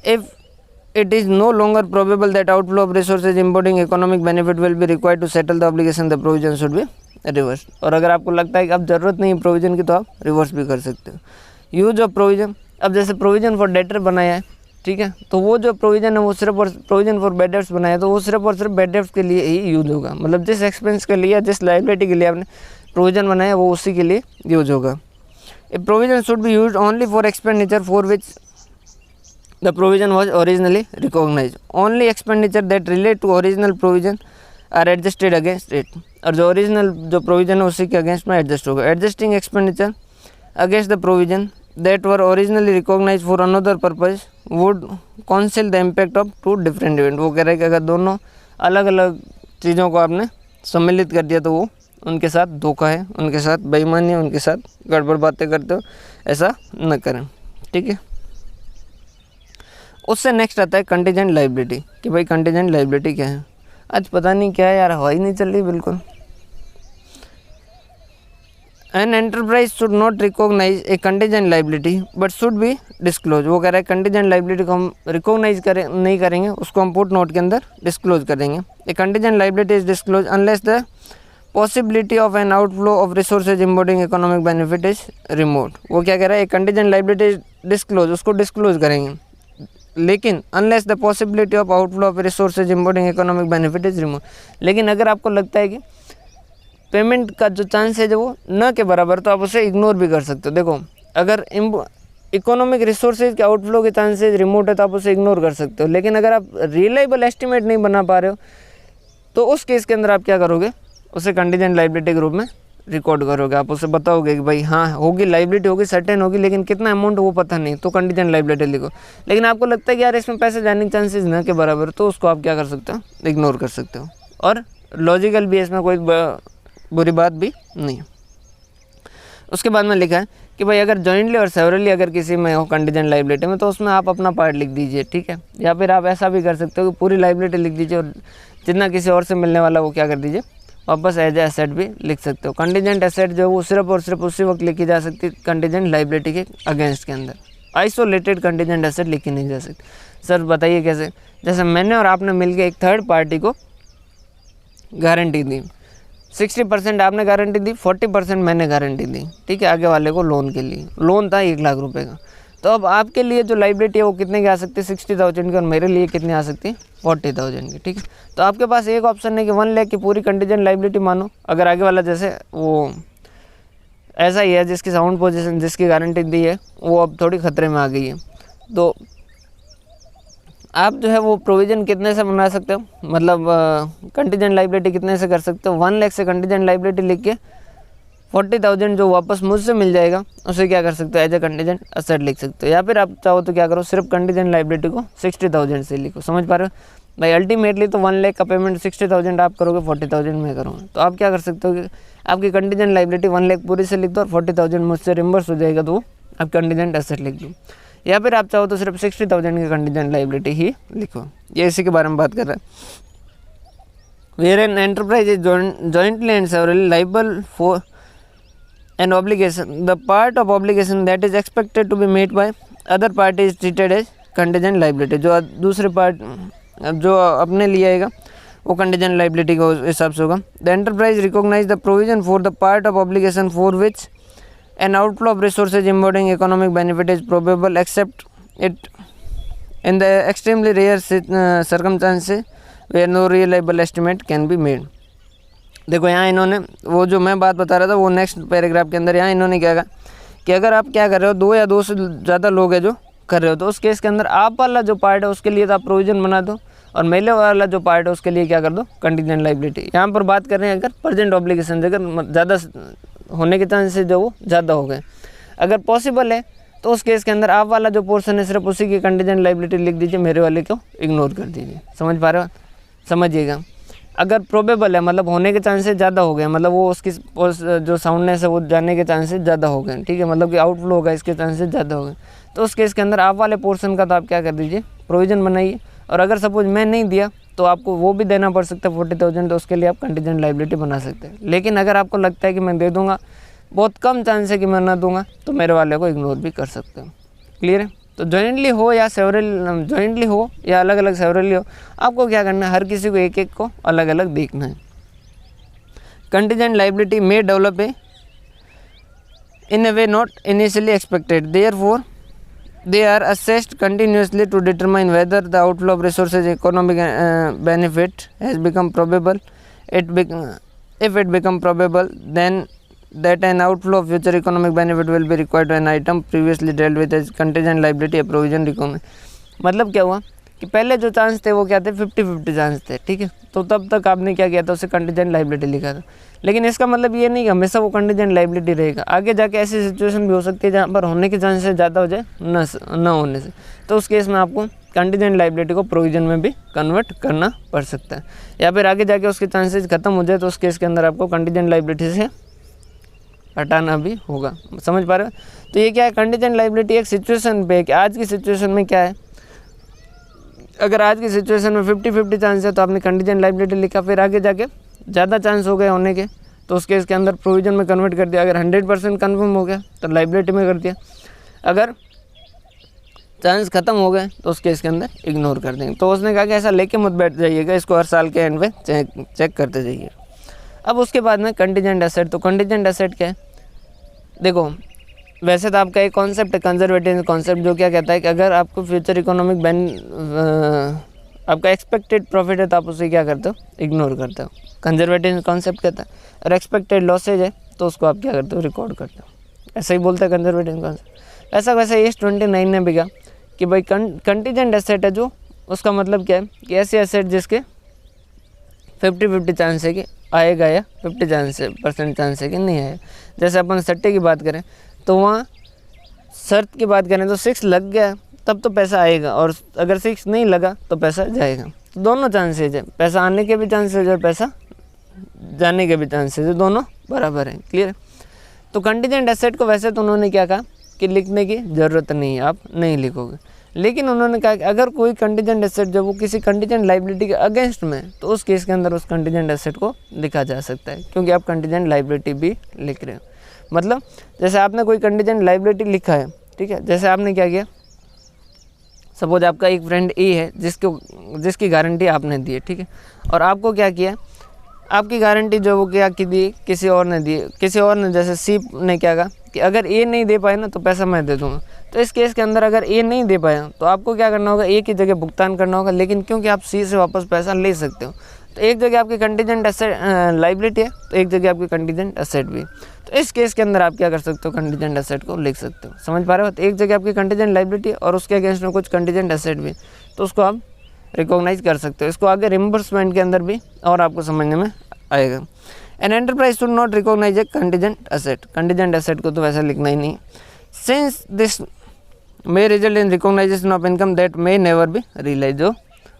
If it is no longer probable that outflow of resources importing economic benefit will be required to settle the obligation, the provision should be reversed। और अगर आपको लगता है कि अब ज़रूरत नहीं है प्रोविज़न की, तो आप रिवर्स भी कर सकते हो। यूज ऑफ प्रोविज़न, अब जैसे प्रोविज़न फॉर डेटर बनाया है, ठीक है, तो वो जो प्रोविज़न है वो सिर्फ और प्रोविज़न फॉर बेड डेट्स बनाया, तो वो सिर्फ और सिर्फ बेड डेट्स के लिए ही यूज होगा। मतलब जिस एक्सपेंस के लिए, जिस लाइबिलिटी के लिए आपने प्रोविज़न बनाया वो उसी के लिए यूज होगा। A provision should be used only for expenditure for which the provision was originally recognized, only expenditure that relate to original provision are adjusted against it। और जो ओरिजिनल जो प्रोविजन है उसी के अगेंस्ट में एडजस्ट होगा। Adjusting expenditure against the provision that were originally recognise for another purpose would council the impact of two different event. वो कह रहे हैं कि अगर दोनों अलग अलग चीज़ों को आपने सम्मिलित कर दिया तो वो उनके साथ धोखा है, उनके साथ बेईमानी है, उनके साथ गड़बड़ बातें करते हो, ऐसा न करें, ठीक है। उससे नेक्स्ट आता है कंटीजेंट लाइबिलिटी, कि भाई कंटीजेंट लाइबिलिटी क्या है। आज पता नहीं क्या है यार, हवा ही नहीं चल रही बिल्कुल। An enterprise should not recognise a contingent liability but should be disclose. वो कह रहा है कंटीजेंट लाइबिलिटी को हम रिकॉग्नाइज नहीं करेंगे, उसको हम फुट नोट के अंदर डिस्क्लोज करेंगे। A contingent liability is disclose unless the possibility of an outflow of resources importing economic benefit is remote. वो क्या कह रहा है, ए कंटीजेंट लाइबिलिटी डिस्क्लोज, उसको डिस्क्लोज करेंगे, लेकिन unless the possibility of outflow of resources importing economic benefit is remove. लेकिन अगर आपको लगता है कि पेमेंट का जो चांस है जो वो न के बराबर, तो आप उसे इग्नोर भी कर सकते हो। देखो, अगर इकोनॉमिक रिसोर्सेज के आउटफ्लो के चांसेज रिमोट है तो आप उसे इग्नोर कर सकते हो। लेकिन अगर आप रिलायबल एस्टिमेट नहीं बना पा रहे हो तो उस केस के अंदर आप क्या करोगे, उसे कंटीजेंट लाइबिलिटी के रूप में रिकॉर्ड करोगे। आप उसे बताओगे कि भाई हाँ होगी, लाइबिलिटी होगी, सर्टेन होगी, लेकिन कितना अमाउंट वो पता नहीं, तो कंटीजेंट लाइबिलिटी लिखो। लेकिन आपको लगता है कि यार इसमें पैसे जाने के चांसेस न के बराबर, तो उसको आप क्या कर सकते हो, इग्नोर कर सकते हो। और लॉजिकल भी, इसमें कोई बुरी बात भी नहीं। उसके बाद में लिखा है कि भाई अगर जॉइंटली और सेवरली अगर किसी में हो कंटीजेंट लाइबिलिटी में, तो उसमें आप अपना पार्ट लिख दीजिए, ठीक है। या फिर आप ऐसा भी कर सकते हो कि पूरी लाइबिलिटी लिख दीजिए और जितना किसी और से मिलने वाला वो क्या कर दीजिए, वापस एज एसेट भी लिख सकते हो। कंटीजेंट एसेट जो है वो सिर्फ और सिर्फ उसी वक्त लिखी जा सकती है कंटीजेंट लाइबिलिटी के अगेंस्ट के अंदर। आइसोलेटेड कंटीजेंट एसेट लिखी नहीं जा सकती। सर बताइए कैसे? जैसे मैंने और आपने मिलकर एक थर्ड पार्टी को गारंटी दी, 60% आपने गारंटी दी, 40% मैंने गारंटी दी, ठीक है, आगे वाले को लोन के लिए। लोन था 1 लाख रुपए का, तो अब आपके लिए जो लाइबिलिटी है वो कितने की आ सकती है, 60,000 की, और मेरे लिए कितनी आ सकती है, 40,000 की, ठीक है। तो आपके पास एक ऑप्शन है कि 1 लाख की पूरी कंटीजेंट लाइबिलिटी मानो, अगर आगे वाला जैसे वो ऐसा ही है जिसकी साउंड पोजीशन, जिसकी गारंटी दी है वो अब थोड़ी खतरे में आ गई है, तो आप जो है वो प्रोविज़न कितने से बना सकते हो, मतलब कंटीजेंट लाइबिलिटी कितने से कर सकते हो, 1 लाख से कंटीजेंट लाइबिलिटी लिख के 40,000 जो वापस मुझसे मिल जाएगा उसे क्या कर सकते हो, एज ए कंटीजेंट एसेट लिख सकते हो। या फिर आप चाहो तो क्या करो, सिर्फ कंटीजेंट लाइबिलिटी को 60,000 से लिखो। समझ पा रहे हो भाई? अल्टीमेटली तो 1 लाख का पेमेंट 60,000 आप करोगे, 40,000 मैं करूँगा। तो आप क्या कर सकते हो कि आपकी कंटीजेंट लाइबिलिटी 1 लाख पूरी से लिख दो और 40,000 मुझसे रिम्बर्स हो जाएगा, तो वो आप कंटीजेंट एसेट लिख दो। या फिर आप चाहो तो सिर्फ 60,000 की कंटीजेंट लाइबिलिटी ही लिखो। ये इसी के बारे में बात कर रहा है। Where an enterprise is jointly and severally liable for an obligation, the part of obligation that is expected to be made by other party is treated as contingent liability. जो दूसरे पार्ट जो अपने लिए आएगा वो कंटीजेंट लाइबिलिटी के हिसाब से होगा। The enterprise recognise the provision for the part of obligation for which an outflow of resources embodying economic benefit is probable except it in the extremely rare circumstances where no reliable estimate can be made. देखो यहाँ इन्होंने वो जो मैं बात बता रहा था वो नेक्स्ट पैराग्राफ के अंदर यहाँ इन्होंने क्या कहा कि अगर आप क्या कर रहे हो, 2 या 2 से ज़्यादा लोग हैं जो कर रहे हो, तो उस केस के अंदर आप वाला जो पार्ट है उसके लिए तो आप प्रोविजन बना दो और मेले वाला जो पार्ट है उसके लिए क्या कर दो, कंटीजेंट लाइबिलिटी। यहाँ पर बात कर रहे हैं अगर प्रेजेंट ऑब्लिगेशन अगर ज़्यादा होने के चांसेस जो वो ज़्यादा हो गए, अगर पॉसिबल है तो उस केस के अंदर आप वाला जो पोर्शन है सिर्फ उसी की कंटीजेंट लाइबिलिटी लिख दीजिए, मेरे वाले को इग्नोर कर दीजिए। समझ पा रहे हो? समझिएगा। अगर प्रोबेबल है मतलब होने के चांसेस ज़्यादा हो गए, मतलब वो उसकी जो साउंडनेस है वो जाने के चांसेस ज़्यादा हो गए, ठीक है, मतलब कि आउटफ्लो होगा इसके चांसेस ज़्यादा हो गए, तो उस केस के अंदर आप वाले पोर्शन का तो आप क्या कर दीजिए, प्रोविज़न बनाइए। और अगर सपोज मैं नहीं दिया तो आपको वो भी देना पड़ सकता है 40,000, तो उसके लिए आप कंटीजेंट लाइबिलिटी बना सकते हैं। लेकिन अगर आपको लगता है कि मैं दे दूँगा, बहुत कम चांस है कि मैं ना दूंगा, तो मेरे वाले को इग्नोर भी कर सकते हो। क्लियर है? तो जॉइंटली हो या सेवरल, जॉइंटली हो या अलग अलग सेवरली हो, आपको क्या करना है, हर किसी को एक एक को अलग अलग देखना है। Contingent liability may develop in a way not initially expected. Therefore, they are assessed continuously to determine whether the outflow of resources economic benefit has become probable. If it become probable, then that an outflow of future economic benefit will be required to an item previously dealt with as contingent liability, a provision recognized. मतलब क्या हुआ कि पहले जो chance थे वो क्या थे, 50-50 चांस थे, ठीक है, तो तब तक आपने क्या किया था, उसे कंटीजेंट लाइबिलिटी लिखा था। लेकिन इसका मतलब ये नहीं कि हमेशा वो कंटीजेंट लाइबिलिटी रहेगा, आगे जाके ऐसी सिचुएशन भी हो सकती है जहाँ पर होने के चांसेस ज़्यादा हो जाए न होने से, तो उस केस में आपको कंटीजेंट लाइबिलिटी को प्रोविजन में भी कन्वर्ट करना पड़ सकता है, या फिर आगे जाके उसके चांसेस खत्म हो जाए तो उस केस के अंदर आपको कंटीजेंट लाइबिलिटी से हटाना भी होगा। समझ पा रहे हो? तो ये क्या है, कंटीजेंट लाइबिलिटी एक सिचुएशन पे है कि आज की सिचुएशन में क्या है, अगर आज की सिचुएशन में 50-50 चांस है तो आपने कंटीजेंट लाइबिलिटी लिखा, फिर आगे जाके ज़्यादा चांस हो गए होने के तो उस केस के अंदर प्रोविजन में कन्वर्ट कर दिया। अगर 100% कन्फर्म हो गया तो लाइबिलिटी में कर दिया, अगर चांस खत्म हो गए तो उस केस के अंदर इग्नोर कर देंगे। तो उसने कहा कि ऐसा लेके मत बैठ जाइएगा, इसको हर साल के एंड में चेक करते जाइए। अब उसके बाद में कंटीजेंट एसेट, तो कंटीजेंट एसेट क्या है, देखो वैसे तो आपका एक कॉन्सेप्ट है कंजर्वेटिव कॉन्सेप्ट, जो क्या कहता है कि अगर आपको फ्यूचर इकोनॉमिक आपका एक्सपेक्टेड प्रॉफिट है तो आप उसे क्या करते हो, इग्नोर करते हो। कंजर्वेटिव कॉन्सेप्ट कहता है, और एक्सपेक्टेड लॉसेज है तो उसको आप क्या करते हो, रिकॉर्ड करते हो। ऐसा ही बोलता है कंजर्वेटिव कॉन्सेप्ट। ऐसा वैसे इस 29 ने भी कहा कि भाई कंटीजेंट एसेट है जो, उसका मतलब क्या है कि ऐसे एसेट जिसके 50-50 चांस है कि आएगा या 50% चांस है कि नहीं आएगा। जैसे अपन सट्टे की बात करें तो वहाँ शर्त की बात करें तो 6 लग गया तब तो पैसा आएगा, और अगर 6 नहीं लगा तो पैसा जाएगा। तो दोनों चांसेज है, पैसा आने के भी चांसेज और पैसा जाने के भी चांसेज है, दोनों बराबर हैं। क्लियर? तो कंटीजेंट एसेट को वैसे तो उन्होंने क्या कहा कि लिखने की ज़रूरत नहीं है, आप नहीं लिखोगे, लेकिन उन्होंने कहा कि अगर कोई कंटीजेंट एसेट जब वो किसी कंटीजेंट लाइबिलिटी के अगेंस्ट में, तो उस केस के अंदर उस कंटीजेंट एसेट को लिखा जा सकता है, क्योंकि आप कंटीजेंट लाइबिलिटी भी लिख रहे हो। मतलब जैसे आपने कोई कंटीजेंट लाइबिलिटी लिखा है, ठीक है, जैसे आपने क्या किया, सपोज आपका एक फ्रेंड ए है जिसकी गारंटी आपने दी है, ठीक है, और आपको क्या किया, आपकी गारंटी जो वो क्या की दी, किसी और ने दी, किसी और ने, जैसे सी ने क्या कहा कि अगर ए नहीं दे पाए ना तो पैसा मैं दे दूंगा। तो इस केस के अंदर अगर ए नहीं दे पाया तो आपको क्या करना होगा, ए की जगह भुगतान करना होगा, लेकिन क्योंकि आप सी से वापस पैसा ले सकते हो, तो एक जगह आपकी कंटीजेंट एसेट लाइबिलिटी है, तो एक जगह आपकी कंटीजेंट एसेट भी। तो इस केस के अंदर आप क्या कर सकते हो, कंटीजेंट एसेट को लिख सकते हो। समझ पा रहे हो? तो एक जगह आपकी कंटीजेंट लाइबिलिटी है और उसके अगेंस्ट में कुछ कंटीजेंट एसेट भी, तो उसको आप रिकॉग्नाइज कर सकते हो। इसको आगे रिम्बर्समेंट के अंदर भी और आपको समझने में आएगा। An enterprise should not recognise a contingent asset, contingent asset को तो वैसा लिखना ही नहीं। Since this may result in recognisation of income that may never be realise, जो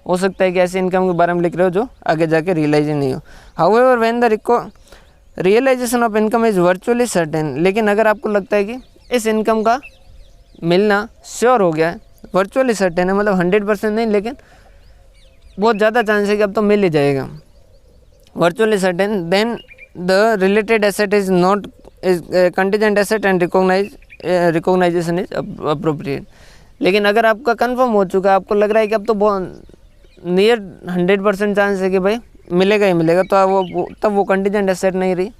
हो सकता है कि ऐसी इनकम के बारे में लिख रहे हो जो आगे जाके रियलाइज ही नहीं हो। However when the realisation of income is virtually certain, लेकिन अगर आपको लगता है कि इस इनकम का मिलना श्योर हो गया है, वर्चुअली सर्टेन है, मतलब 100% नहीं, लेकिन बहुत ज़्यादा चांस है कि अब तो मिल ही जाएगा, virtually certain, then the related asset is not is contingent asset and recognisation is appropriate. लेकिन अगर आपका कंफर्म हो चुका है, आपको लग रहा है कि अब तो बहुत नियर 100% चांस है कि भाई मिलेगा ही मिलेगा, तो तब वो कंटीजेंट एसेट नहीं रही,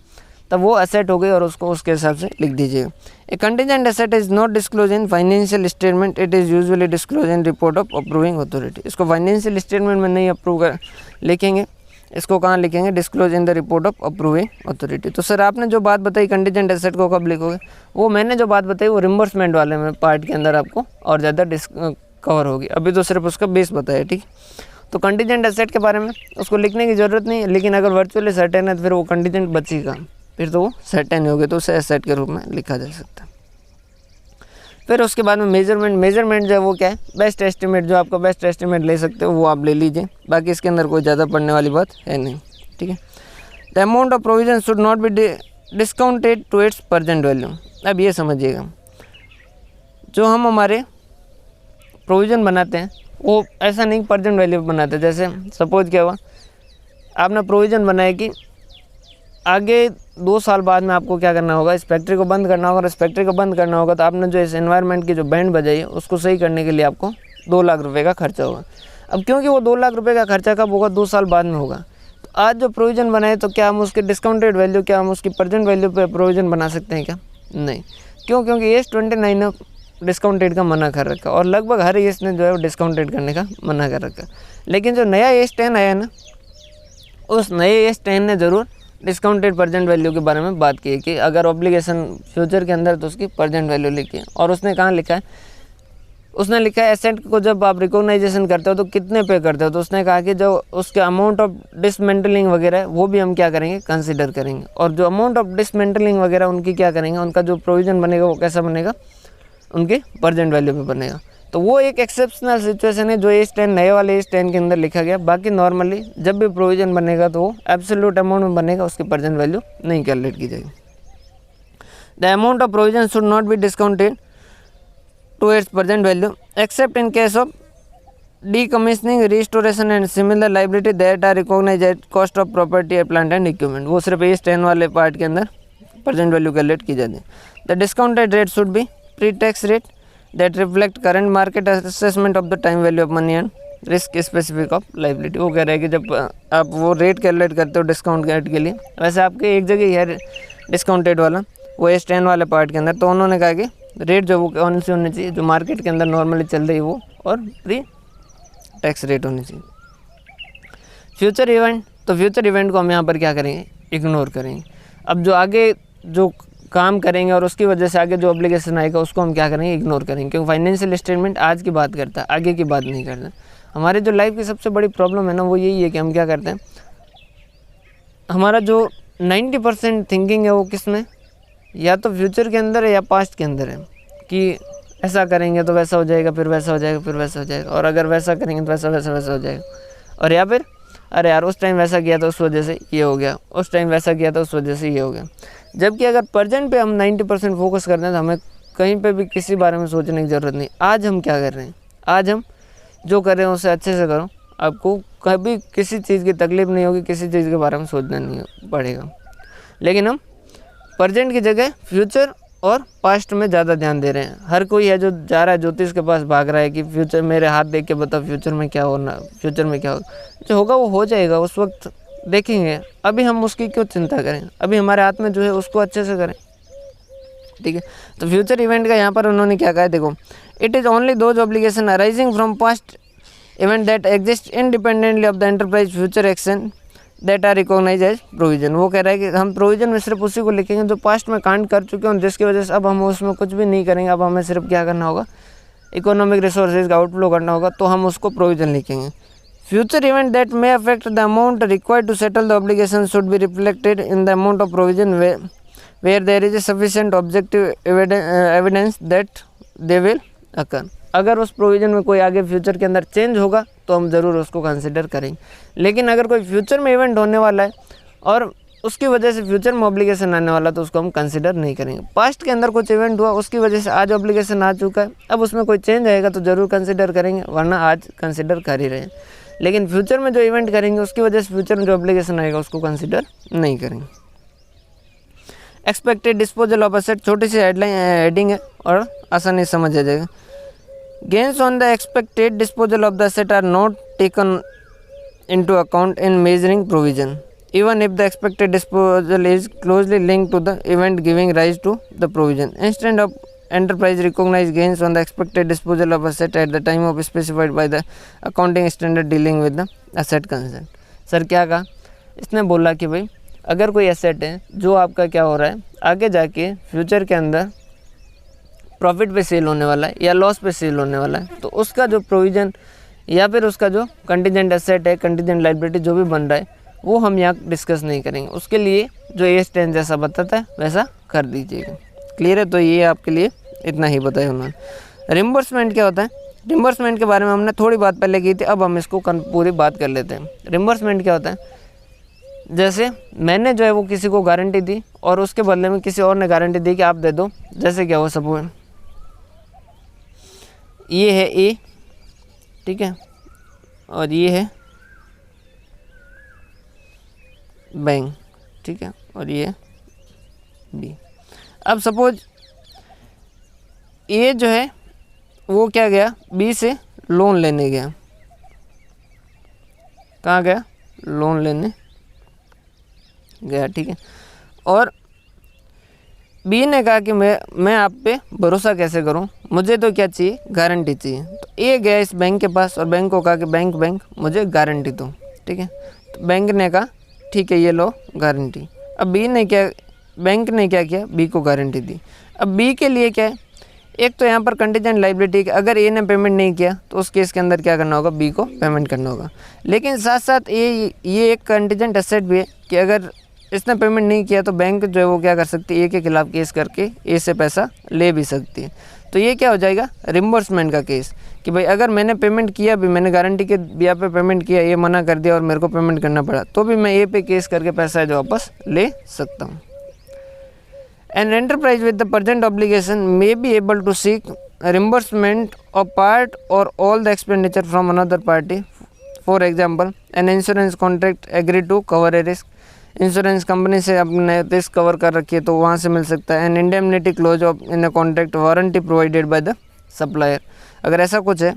तब वो एसेट हो गई और उसको उसके हिसाब से लिख दीजिएगा। A contingent asset is not disclose in financial statement, it is usually disclose in report of approving authority. इसको फाइनेंशियल स्टेटमेंट में नहीं अप्रूव कर लिखेंगे, इसको कहाँ लिखेंगे, disclose in the report of approving authority. तो सर आपने जो बात बताई कंटीजेंट एसेट को कब लिखोगे, वो मैंने जो बात बताई वो रिम्बर्समेंट वाले में पार्ट के अंदर आपको और ज़्यादा कवर होगी, अभी तो सिर्फ उसका बेस बताया, ठीक। तो कंटीजेंट एसेट के बारे में उसको लिखने की ज़रूरत नहीं है, लेकिन अगर वर्चुअली सर्टेन है तो फिर वो कंटीजेंट बचेगा, फिर तो वो सर्टेन हो गए, तो उसे एसेट के रूप में लिखा जा सकता है। फिर उसके बाद में मेजरमेंट जो है वो क्या है, बेस्ट एस्टिमेट, जो आपका बेस्ट एस्टिमेट ले सकते हो वो आप ले लीजिए, बाकी इसके अंदर कोई ज़्यादा पढ़ने वाली बात है नहीं, ठीक है। The amount of provision should not be discounted to its present value. अब ये समझिएगा, जो हम हमारे प्रोविज़न बनाते हैं वो ऐसा नहीं प्रेजेंट वैल्यू बनाते। जैसे सपोज क्या हुआ, आपने प्रोविज़न बनाया कि आगे 2 साल बाद में आपको क्या करना होगा, इस फैक्ट्री को बंद करना होगा, और इस फैक्ट्री को बंद करना होगा तो आपने जो इस एनवायरनमेंट की जो बैंड बजाई है उसको सही करने के लिए आपको 2 लाख रुपए का खर्चा होगा। अब क्योंकि वो 2 लाख रुपए का खर्चा कब होगा, 2 साल बाद में होगा, तो आज जो प्रोविज़न बनाए तो क्या हम उसके डिस्काउंटेड वैल्यू, क्या हम उसकी प्रेजेंट वैल्यू पे प्रोविज़न बना सकते हैं क्या, नहीं। क्यों, क्योंकि एस 29 ने डिस्काउंटेड का मना कर रखा, और लगभग हर एस ने जो है वो डिस्काउंटेड करने का मना कर रखा। लेकिन जो नया एस 10 आया ना, उस नए एस 10 ने ज़रूर डिस्काउंटेड प्रेजेंट वैल्यू के बारे में बात की है कि अगर ऑब्लिगेशन फ्यूचर के अंदर तो उसकी प्रेजेंट वैल्यू लिखी है। और उसने कहाँ लिखा है, उसने लिखा है एसेट को जब आप रिकॉग्नाइजेशन करते हो तो कितने पे करते हो, तो उसने कहा कि जो उसके अमाउंट ऑफ डिसमेंटलिंग वगैरह है वो भी हम क्या करेंगे, कंसिडर करेंगे। और जो अमाउंट ऑफ डिसमेंटलिंग वगैरह उनकी क्या करेंगे, उनका जो प्रोविज़न बनेगा वो कैसा बनेगा, उनके प्रेजेंट वैल्यू पे बनेगा। तो वो एक एक्सेप्शनल सिचुएशन है जो एस 10 नए वाले एस 10 के अंदर लिखा गया। बाकी नॉर्मली जब भी प्रोविज़न बनेगा तो वो एब्सोल्यूट अमाउंट में बनेगा, उसकी प्रेजेंट वैल्यू नहीं कैलकुलेट की जाएगी। The amount of provision should not be discounted to its present value except in case of decommissioning, restoration and similar liability that are recognise at cost of property, plant and equipment. वो सिर्फ S 10 वाले part के अंदर present value calculate की जाती है। The discounted rate should be pre tax rate that reflect current market assessment of the time value of money and risk specific of liability। वो कह रहा है कि जब आप वो रेट कैलकुलेट करते हो डिस्काउंट रेट के लिए, वैसे आपके एक जगह ही है डिस्काउंटेड वाला, वो एस 10 वाले पार्ट के अंदर। तो उन्होंने कहा कि रेट जो वो कौन सी होनी चाहिए, जो मार्केट के अंदर नॉर्मली चल रही है वो, और प्री टैक्स रेट होनी चाहिए। फ्यूचर इवेंट, तो फ्यूचर इवेंट को हम यहाँ पर क्या करेंगे, इग्नोर करेंगे। अब जो आगे जो काम करेंगे और उसकी वजह से आगे जो ऑब्लिगेशन आएगा उसको हम क्या करेंगे, इग्नोर करेंगे, क्योंकि फाइनेंशियल स्टेटमेंट आज की बात करता है, आगे की बात नहीं करता। हमारे जो लाइफ की सबसे बड़ी प्रॉब्लम है ना, वो यही है कि हम क्या करते हैं, हमारा जो 90% थिंकिंग है वो किस में, या तो फ्यूचर के अंदर है या पास्ट के अंदर है, कि ऐसा करेंगे तो वैसा हो जाएगा, फिर वैसा हो जाएगा, फिर वैसा हो जाएगा, और अगर वैसा करेंगे तो वैसा वैसा वैसा हो जाएगा। और या फिर अरे यार उस टाइम वैसा किया तो उस वजह से ये हो गया, उस टाइम वैसा किया तो उस वजह से ये हो गया। जबकि अगर प्रेजेंट पे हम 90% फोकस करते हैं तो हमें कहीं पे भी किसी बारे में सोचने की ज़रूरत नहीं। आज हम क्या कर रहे हैं, आज हम जो कर रहे हैं उसे अच्छे से करो, आपको कभी किसी चीज़ की तकलीफ़ नहीं होगी, किसी चीज़ के बारे में सोचना नहीं पड़ेगा। लेकिन हम प्रेजेंट की जगह फ्यूचर और पास्ट में ज़्यादा ध्यान दे रहे हैं। हर कोई है जो जा रहा है ज्योतिष के पास भाग रहा है कि फ्यूचर, मेरे हाथ देख के बताओ फ्यूचर में क्या होना, फ्यूचर में क्या होगा, जो होगा वो हो जाएगा, उस वक्त देखेंगे। अभी हम उसकी क्यों चिंता करें, अभी हमारे हाथ में जो है उसको अच्छे से करें, ठीक है। तो फ्यूचर इवेंट का यहाँ पर उन्होंने क्या कहा, देखो, it is only those obligation arising from past event that exist independently of the enterprise future action that are recognise as provision. वो कह रहा है कि हम प्रोविजन में सिर्फ उसी को लिखेंगे जो पास्ट में कांड कर चुके हैं, जिसकी वजह से अब हम उसमें कुछ भी नहीं करेंगे। अब हमें सिर्फ क्या करना होगा, इकोनॉमिक रिसोर्सेज का आउटफ्लो करना होगा, तो हम उसको प्रोविजन लिखेंगे। Future event that may affect the amount required to settle the obligation should be reflected in the amount of provision where there is a sufficient objective evidence that they will occur. अगर उस provision में कोई आगे future के अंदर change होगा तो हम ज़रूर उसको कंसिडर करेंगे। लेकिन अगर कोई फ्यूचर में इवेंट होने वाला है और उसकी वजह से फ्यूचर में ऑब्लिगेशन आने वाला तो उसको हम कंसिडर नहीं करेंगे। पास्ट के अंदर कुछ इवेंट हुआ उसकी वजह से आज ऑब्लिगेशन आ चुका है, अब उसमें कोई चेंज आएगा तो ज़रूर कंसिडर करेंगे, वरना आज कंसिडर कर ही रहे हैं। लेकिन फ्यूचर में जो इवेंट करेंगे उसकी वजह से फ्यूचर में जो ऑब्लिगेशन आएगा उसको कंसिडर नहीं करेंगे। एक्सपेक्टेड डिस्पोजल ऑफ एसेट, छोटी सी हेडिंग है और आसानी से समझ आ जाएगा। Gains on the expected disposal of the asset are not taken into account in measuring provision even if the expected disposal is closely linked to the event giving rise to the provision. Instead of enterprise recognize gains on the expected disposal of asset at the time of specified by the accounting standard dealing with the asset concerned. Sir क्या कहा इसने, बोला कि भाई अगर कोई asset है जो आपका क्या हो रहा है आगे जाके फ्यूचर के अंदर प्रॉफिट पे सेल होने वाला है या लॉस पे सेल होने वाला है, तो उसका जो प्रोविज़न या फिर उसका जो कंटीजेंट एसेट है, कंटीजेंट लायबिलिटी जो भी बन रहा है वो हम यहाँ डिस्कस नहीं करेंगे। उसके लिए जो एस 10 जैसा बताता है वैसा कर दीजिएगा। क्लियर है? तो ये आपके लिए इतना ही बताया उन्होंने। रिम्बर्समेंट क्या होता है? रिम्बर्समेंट के बारे में हमने थोड़ी बात पहले की थी, अब हम इसको पूरी बात कर लेते हैं। रिम्बर्समेंट क्या होता है? जैसे मैंने जो है वो किसी को गारंटी दी और उसके बदले में किसी और ने गारंटी दी कि आप दे दो। जैसे क्या हो, सपोज ये है ए, ठीक है, और ये है बैंक, ठीक है, और ये बी। अब सपोज ए जो है वो क्या गया, बी से लोन लेने गया। कहाँ गया? लोन लेने गया, ठीक है। और बी ने कहा कि मैं आप पे भरोसा कैसे करूं, मुझे तो क्या चाहिए, गारंटी चाहिए। तो ए गया इस बैंक के पास और बैंक को कहा कि बैंक मुझे गारंटी दो, ठीक है। तो बैंक ने कहा ठीक है ये लो गारंटी। अब बी ने क्या, बैंक ने क्या किया, बी को गारंटी दी। अब बी के लिए क्या है, एक तो यहाँ पर कंटीजेंट लायबिलिटी कि अगर ए ने पेमेंट नहीं किया तो उस केस के अंदर क्या करना होगा, बी को पेमेंट करना होगा। लेकिन साथ साथ ये एक कंटीजेंट एसेट भी है कि अगर इसने पेमेंट नहीं किया तो बैंक जो है वो क्या कर सकती है, ए के खिलाफ केस करके ए से पैसा ले भी सकती है। तो ये क्या हो जाएगा, रिम्बर्समेंट का केस, कि भाई अगर मैंने पेमेंट किया भी, मैंने गारंटी के बिया पे पेमेंट किया, ये मना कर दिया और मेरे को पेमेंट करना पड़ा, तो भी मैं ए पे केस करके पैसा है जो वापस ले सकता हूँ। An enterprise with the present obligation may be able to seek reimbursement of part or all the expenditure from another party. For example, an insurance contract agreed to cover a risk. Insurance company से आपने risk cover कर रखी है तो वहाँ से मिल सकता है। An indemnity close of in a contract warranty provided by the supplier. अगर ऐसा कुछ है,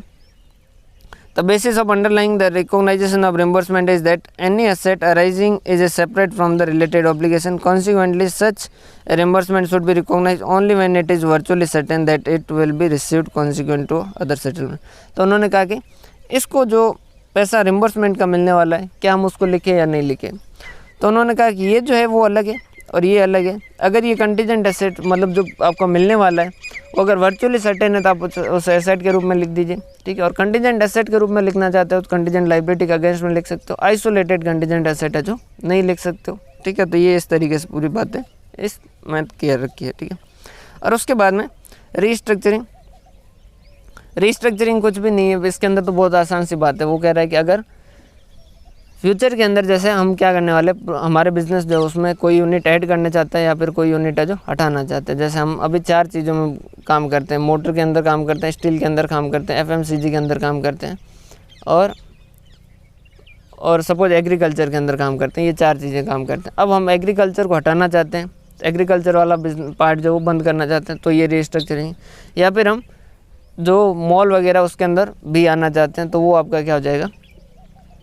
the basis of underlying the recognition of reimbursement is that any asset arising is a separate from the related obligation. Consequently, such a reimbursement should be recognized only when it is virtually certain that it will be received consequent to other settlement. तो उन्होंने कहा कि इसको जो पैसा reimbursement का मिलने वाला है, क्या हम उसको लिखें या नहीं लिखें। तो उन्होंने कहा कि ये जो है वो अलग है और ये अलग है। अगर ये कंटीजेंट एसेट मतलब जो आपको मिलने वाला है वो अगर वर्चुअली सर्टेन है तो आप उस एसेट के रूप में लिख दीजिए, ठीक है। और कंटीजेंट एसेट के रूप में लिखना चाहते हो तो कंटीजेंट लायबिलिटी के अगेंस्ट में लिख सकते हो। आइसोलेटेड कंटीजेंट एसेट है जो नहीं लिख सकते हो, ठीक है। तो ये इस तरीके से पूरी बात है, इस मैथ क्लियर रखी है, ठीक है। और उसके बाद में रीस्ट्रक्चरिंग कुछ भी नहीं है इसके अंदर, तो बहुत आसान सी बात है। वो कह रहा है कि अगर फ्यूचर के अंदर जैसे हम क्या करने वाले, हमारे बिजनेस जो उसमें कोई यूनिट ऐड करना चाहता है या फिर कोई यूनिट है जो हटाना चाहते हैं। जैसे हम अभी 4 चीज़ों में काम करते हैं, मोटर के अंदर काम करते हैं, स्टील के अंदर काम करते हैं, FMCG के अंदर काम करते हैं और सपोज एग्रीकल्चर के अंदर काम करते हैं। ये 4 चीज़ें काम करते हैं। अब हम एग्रीकल्चर को हटाना चाहते हैं, एग्रीकल्चर वाला बिजनेस पार्ट जो वो बंद करना चाहते हैं, तो ये रीस्ट्रक्चरिंग। या फिर हम जो मॉल वगैरह उसके अंदर भी आना चाहते हैं तो वो आपका क्या हो जाएगा,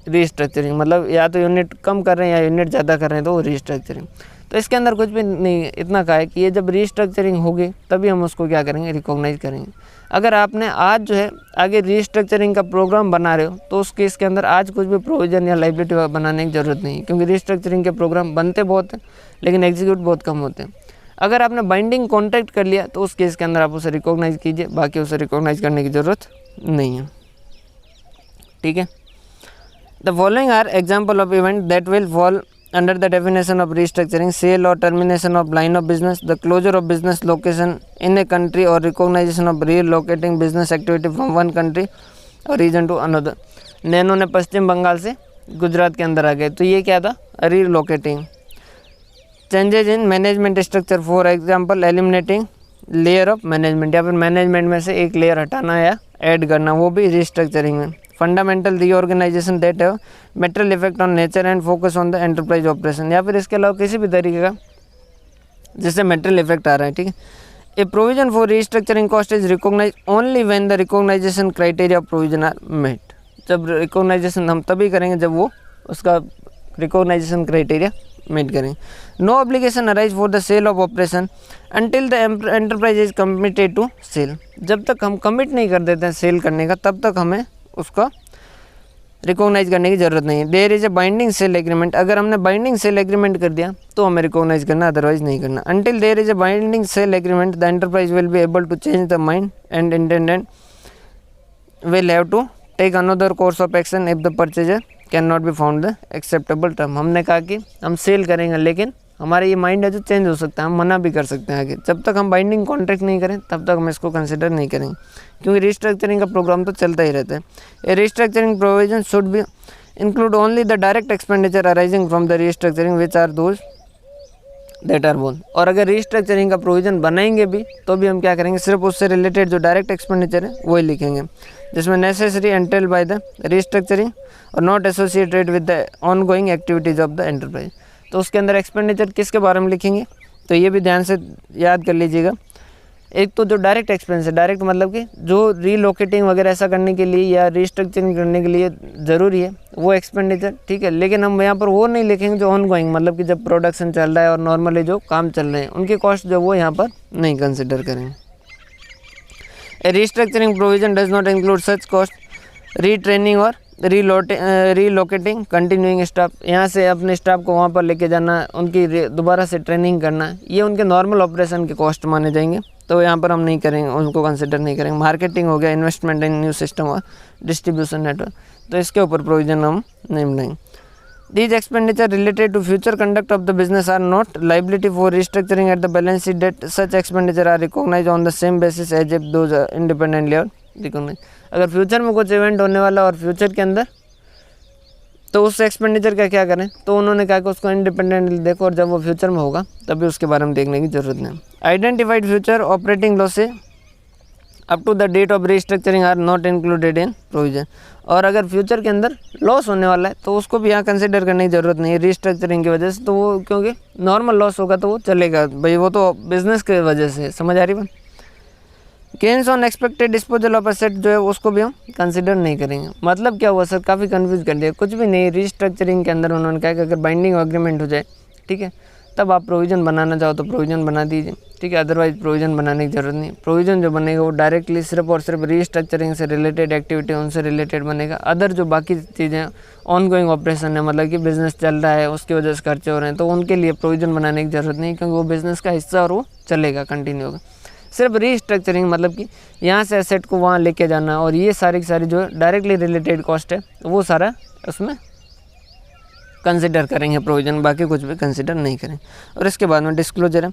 रीस्ट्रक्चरिंग। मतलब या तो यूनिट कम कर रहे हैं या यूनिट ज़्यादा कर रहे हैं तो वो रीस्ट्रक्चरिंग। तो इसके अंदर कुछ भी नहीं, इतना कहा है कि ये जब रीस्ट्रक्चरिंग होगी तभी हम उसको क्या करेंगे, रिकॉग्नाइज करेंगे। अगर आपने आज जो है आगे रीस्ट्रक्चरिंग का प्रोग्राम बना रहे हो तो उस केस के अंदर आज कुछ भी प्रोविज़न या लायबिलिटी बनाने की ज़रूरत नहीं है, क्योंकि रीस्ट्रक्चरिंग के प्रोग्राम बनते बहुत हैं लेकिन एग्जीक्यूट बहुत कम होते हैं। अगर आपने बाइंडिंग कॉन्ट्रैक्ट कर लिया तो उस केस के अंदर आप उसे रिकॉग्नाइज कीजिए, बाकी उसे रिकॉग्नाइज करने की ज़रूरत नहीं है, ठीक है। The following are example of event that will fall under the definition of restructuring: sale or termination of line of business, the closure of business location in a country or recognition of relocating business activity from one country or region to another. Nano ने पश्चिम बंगाल से गुजरात के अंदर आ गए तो ये क्या था, relocating. Changes in management structure, for example eliminating layer of management, या फिर मैनेजमेंट में से एक लेयर हटाना या ऐड करना, वो भी रिस्ट्रक्चरिंग में। Fundamental reorganisation that have material effect on nature and focus on the enterprise operation, या फिर इसके अलावा किसी भी तरीके का जिससे मेटेरियल इफेक्ट आ रहा है, ठीक है। A provision for restructuring cost is recognise only when the recognisation criteria of provision are met, जब रिकॉग्नाइजेशन हम तभी करेंगे जब वो उसका रिकॉग्नाइजेशन क्राइटेरिया मेट करेंगे। No obligation arise for the sale of operation until the enterprise is committed to sell, जब तक हम कमिट नहीं कर देते हैं सेल करने का तब तक हमें उसका रिकॉग्नाइज करने की ज़रूरत नहीं है। There is a binding sale agreement, अगर हमने बाइंडिंग सेल एग्रीमेंट कर दिया तो हमें रिकॉग्नाइज करना, अदरवाइज नहीं करना। Until there is a binding sale agreement the enterprise will be able to change the mind and intendant will have to take another course of action if the purchaser can not be found the acceptable term. हमने कहा कि हम cell करेंगे लेकिन हमारा ये mind है जो चेंज हो सकता है, हम मना भी कर सकते हैं आगे। जब तक हम बाइंडिंग कॉन्ट्रैक्ट नहीं करें तब तक हम इसको कंसिडर नहीं करेंगे, क्योंकि रिस्ट्रक्चरिंग का प्रोग्राम तो चलता ही रहता है। A restructuring provision should be include only the direct expenditure arising from the restructuring which are those that are borne. और अगर रिस्ट्रक्चरिंग का प्रोविजन बनाएंगे भी तो भी हम क्या करेंगे, सिर्फ उससे रिलेटेड जो डायरेक्ट एक्सपेंडिचर है वही लिखेंगे, जिसमें necessary entailed by the restructuring और not associated with the ongoing activities of the enterprise. तो उसके अंदर एक्सपेंडिचर किसके बारे में लिखेंगे, तो ये भी ध्यान से याद कर लीजिएगा। एक तो जो डायरेक्ट एक्सपेंस है, डायरेक्ट मतलब कि जो रीलोकेटिंग वगैरह ऐसा करने के लिए या रिस्ट्रक्चरिंग करने के लिए ज़रूरी है वो एक्सपेंडिचर, ठीक है। लेकिन हम यहाँ पर वो नहीं लिखेंगे जो ऑन गोइंग, मतलब कि जब प्रोडक्शन चल रहा है और नॉर्मली जो काम चल रहे हैं उनकी कॉस्ट जो वो यहाँ पर नहीं कंसिडर करेंगे। A restructuring provision does not include such cost retraining और रीलोकेटिंग कंटिन्यूइंग स्टाफ, यहाँ से अपने स्टाफ को वहाँ पर लेके जाना, उनकी दोबारा से ट्रेनिंग करना, ये उनके नॉर्मल ऑपरेशन के कॉस्ट माने जाएंगे, तो यहाँ पर हम नहीं करेंगे, उनको कंसिडर नहीं करेंगे। मार्केटिंग हो गया, इन्वेस्टमेंट इन न्यू सिस्टम और डिस्ट्रीब्यूशन नेटवर्क, तो इसके ऊपर प्रोविजन हम नहीं बनाएंगे। These expenditure related to future conduct of the business are not liability for restructuring at the balance sheet date, such expenditure are recognise on the same basis as if those independently are recognise. अगर future में कुछ event होने वाला और future के अंदर, तो उस एक्सपेंडिचर का क्या करें, तो उन्होंने कहा कि उसको इंडिपेंडेंटली देखो और जब वो फ्यूचर में होगा तभी उसके बारे में देखने की जरूरत नहीं। Identified future operating losses up to the date of restructuring are not included in provision, और अगर फ्यूचर के अंदर लॉस होने वाला है तो उसको भी यहाँ कंसिडर करने की ज़रूरत नहीं है रिस्ट्रक्चरिंग की वजह से, तो वो क्योंकि नॉर्मल लॉस होगा तो वो चलेगा भाई, वो तो बिजनेस के वजह से, समझ आ रही बात। Gains on expected disposal of asset जो है उसको भी हम कंसिडर नहीं करेंगे। मतलब क्या हुआ सर, काफ़ी कंफ्यूज कर दिया। कुछ भी नहीं, रिस्ट्रक्चरिंग के अंदर उन्होंने कहा कि अगर बाइंडिंग एग्रीमेंट हो जाए, ठीक है, तब आप प्रोविज़न बनाना चाहो तो प्रोविज़न बना दीजिए, ठीक है, अदरवाइज प्रोविज़न बनाने की ज़रूरत नहीं। प्रोविज़न जो बनेगा वो डायरेक्टली सिर्फ और सिर्फ रिस्ट्रक्चरिंग से रिलेटेड एक्टिविटी उनसे रिलेटेड बनेगा। अदर जो बाकी चीज़ें ऑन गोइंग ऑपरेशन है, मतलब कि बिज़नेस चल रहा है उसकी वजह से खर्चे हो रहे हैं, तो उनके लिए प्रोविज़न बनाने की ज़रूरत नहीं, क्योंकि वो बिज़नेस का हिस्सा और वो चलेगा, कंटिन्यू होगा। सिर्फ रिस्ट्रक्चरिंग मतलब कि यहाँ से एसेट को वहाँ लेके जाना और ये सारी की सारी जो डायरेक्टली रिलेटेड कॉस्ट है वो सारा उसमें कंसिडर करेंगे प्रोविज़न, बाकी कुछ भी कंसिडर नहीं करें। और इसके बाद में डिस्क्लोजर है,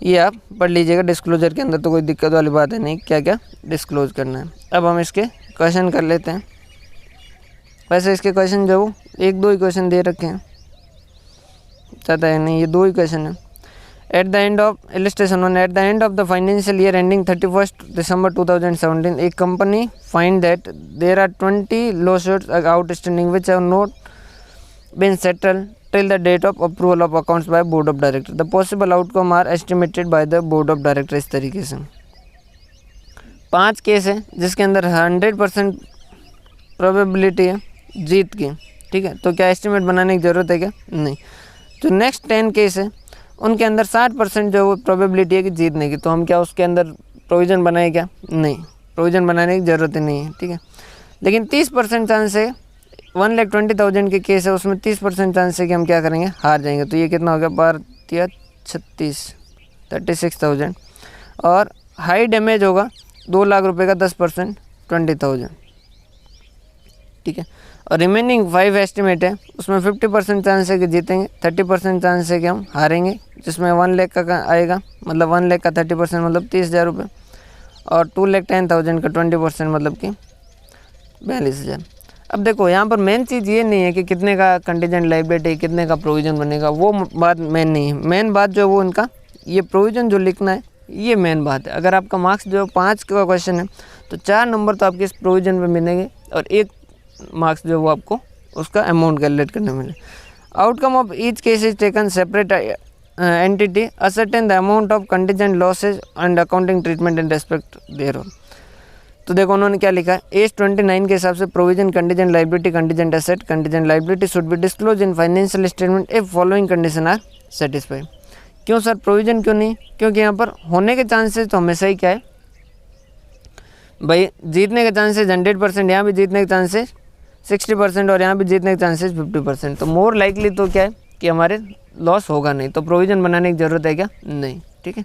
ये आप पढ़ लीजिएगा। डिस्क्लोजर के अंदर तो कोई दिक्कत वाली बात है नहीं, क्या क्या डिस्क्लोज करना है। अब हम इसके क्वेश्चन कर लेते हैं। वैसे इसके क्वेश्चन जो एक दो ही क्वेश्चन दे रखे हैं, ज़्यादा है नहीं, ये दो ही क्वेश्चन है। At the end of illustration 1, at the end of the financial year ending 31st December 2017, a company find that there are 20 lawsuits outstanding which have not been settled till the date of approval of accounts by board of directors. The possible outcome are estimated by the board of directors। इस तरीके से 5 case है जिसके अंदर 100% probability है जीत की, ठीक है, तो क्या एस्टिमेट बनाने की ज़रूरत है क्या? नहीं। जो नेक्स्ट 10 केस है उनके अंदर 60% जो प्रोबेबिलिटी है कि जीतने की, तो हम क्या उसके अंदर प्रोविज़न बनाए क्या? नहीं, प्रोविज़न बनाने की ज़रूरत ही नहीं है, ठीक है। लेकिन 30% चांस है, 1,20,000 के केस है उसमें 30% चांस है कि हम क्या करेंगे, हार जाएंगे। तो ये कितना हो गया, 36,000। और हाई डैमेज होगा 2 लाख रुपए का 10%, 20,000, ठीक है। और रिमेनिंग 5 एस्टिमेट है उसमें 50% चांस है कि जीतेंगे, 30% चांस है कि हम हारेंगे, जिसमें 1 लाख का आएगा, मतलब 1 लाख का 30% मतलब 30,000 रुपये, और 2,10,000 का 20% मतलब कि 42,000। अब देखो यहाँ पर मेन चीज़ ये नहीं है कि कितने का कंटीजेंट लायबिलिटी, कितने का प्रोविज़न बनेगा, वो बात मेन नहीं है। मेन बात जो है वो इनका ये प्रोविज़न जो लिखना है ये मेन बात है। अगर आपका मार्क्स जो 5 का क्वेश्चन है तो 4 नंबर तो आपके इस प्रोविज़न पे मिलेंगे और 1 मार्क्स जो है वो आपको उसका अमाउंट कैलकुलेट करने मिले। Outcome of each case is taken separate entity, ascertain the amount of contingent losses and accounting treatment in respect thereon. तो देखो उन्होंने क्या लिखा है, एज 29 के हिसाब से provision, contingent liability, contingent asset, contingent liability should be disclose in financial statement if following condition are satisfied. क्यों सर प्रोविजन क्यों नहीं? क्योंकि यहाँ पर होने के चांसेस तो हमेशा ही क्या है भाई, जीतने के चांसेस 100%, यहाँ भी जीतने के चांसेस 60% और यहाँ भी जीतने के चांसेस 50%। तो मोर लाइकली तो क्या है कि हमारे लॉस होगा नहीं, तो प्रोविज़न बनाने की ज़रूरत है क्या? नहीं। ठीक है,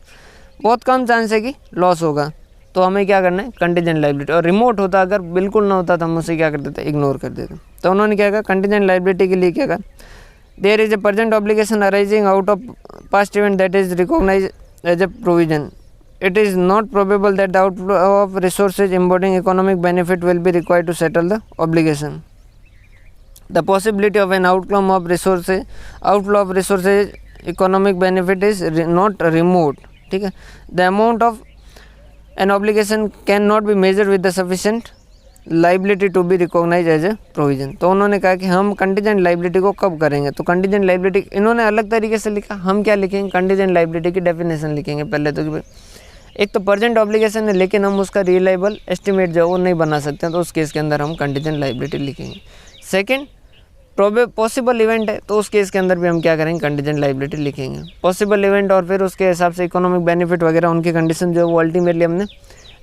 बहुत कम चांस है कि लॉस होगा, तो हमें क्या करना है कंटीजेंट लायबिलिटी। और रिमोट होता, अगर बिल्कुल ना होता तो हम उसे क्या कर देते, इग्नोर कर देते। तो उन्होंने क्या कहा कंटीजेंट लायबिलिटी के लिए क्या कहा, there is a present obligation arising out of past event that is recognise as a provision. It is not probable that the outflow of resources embodying economic benefit will be required to settle the obligation. The possibility of an outflow of resources, economic benefit is not remote. ठीक है, the amount of an obligation cannot be measured with the sufficient liability to be recognized as a provision. तो उन्होंने कहा कि हम contingent liability को कब करेंगे, तो कंटीजेंट लाइबिलिटी इन्होंने अलग तरीके से लिखा, हम क्या लिखेंगे कंटीजेंट लाइबिलिटी की डेफिनेशन लिखेंगे पहले। तो एक तो प्रेजेंट ऑब्लिगेशन है लेकिन हम उसका रिलायबल एस्टिमेट जो है वो नहीं बना सकते हैं, तो उस केस के अंदर हम कंटीजेंट लायबिलिटी लिखेंगे। सेकंड, पॉसिबल इवेंट है, तो उस केस के अंदर भी हम क्या करेंगे कंटीजेंट लायबिलिटी लिखेंगे। पॉसिबल इवेंट और फिर उसके हिसाब से इकोनॉमिक बेनिफिट वगैरह उनकी कंडीशन जो है वो अल्टीमेटली हमने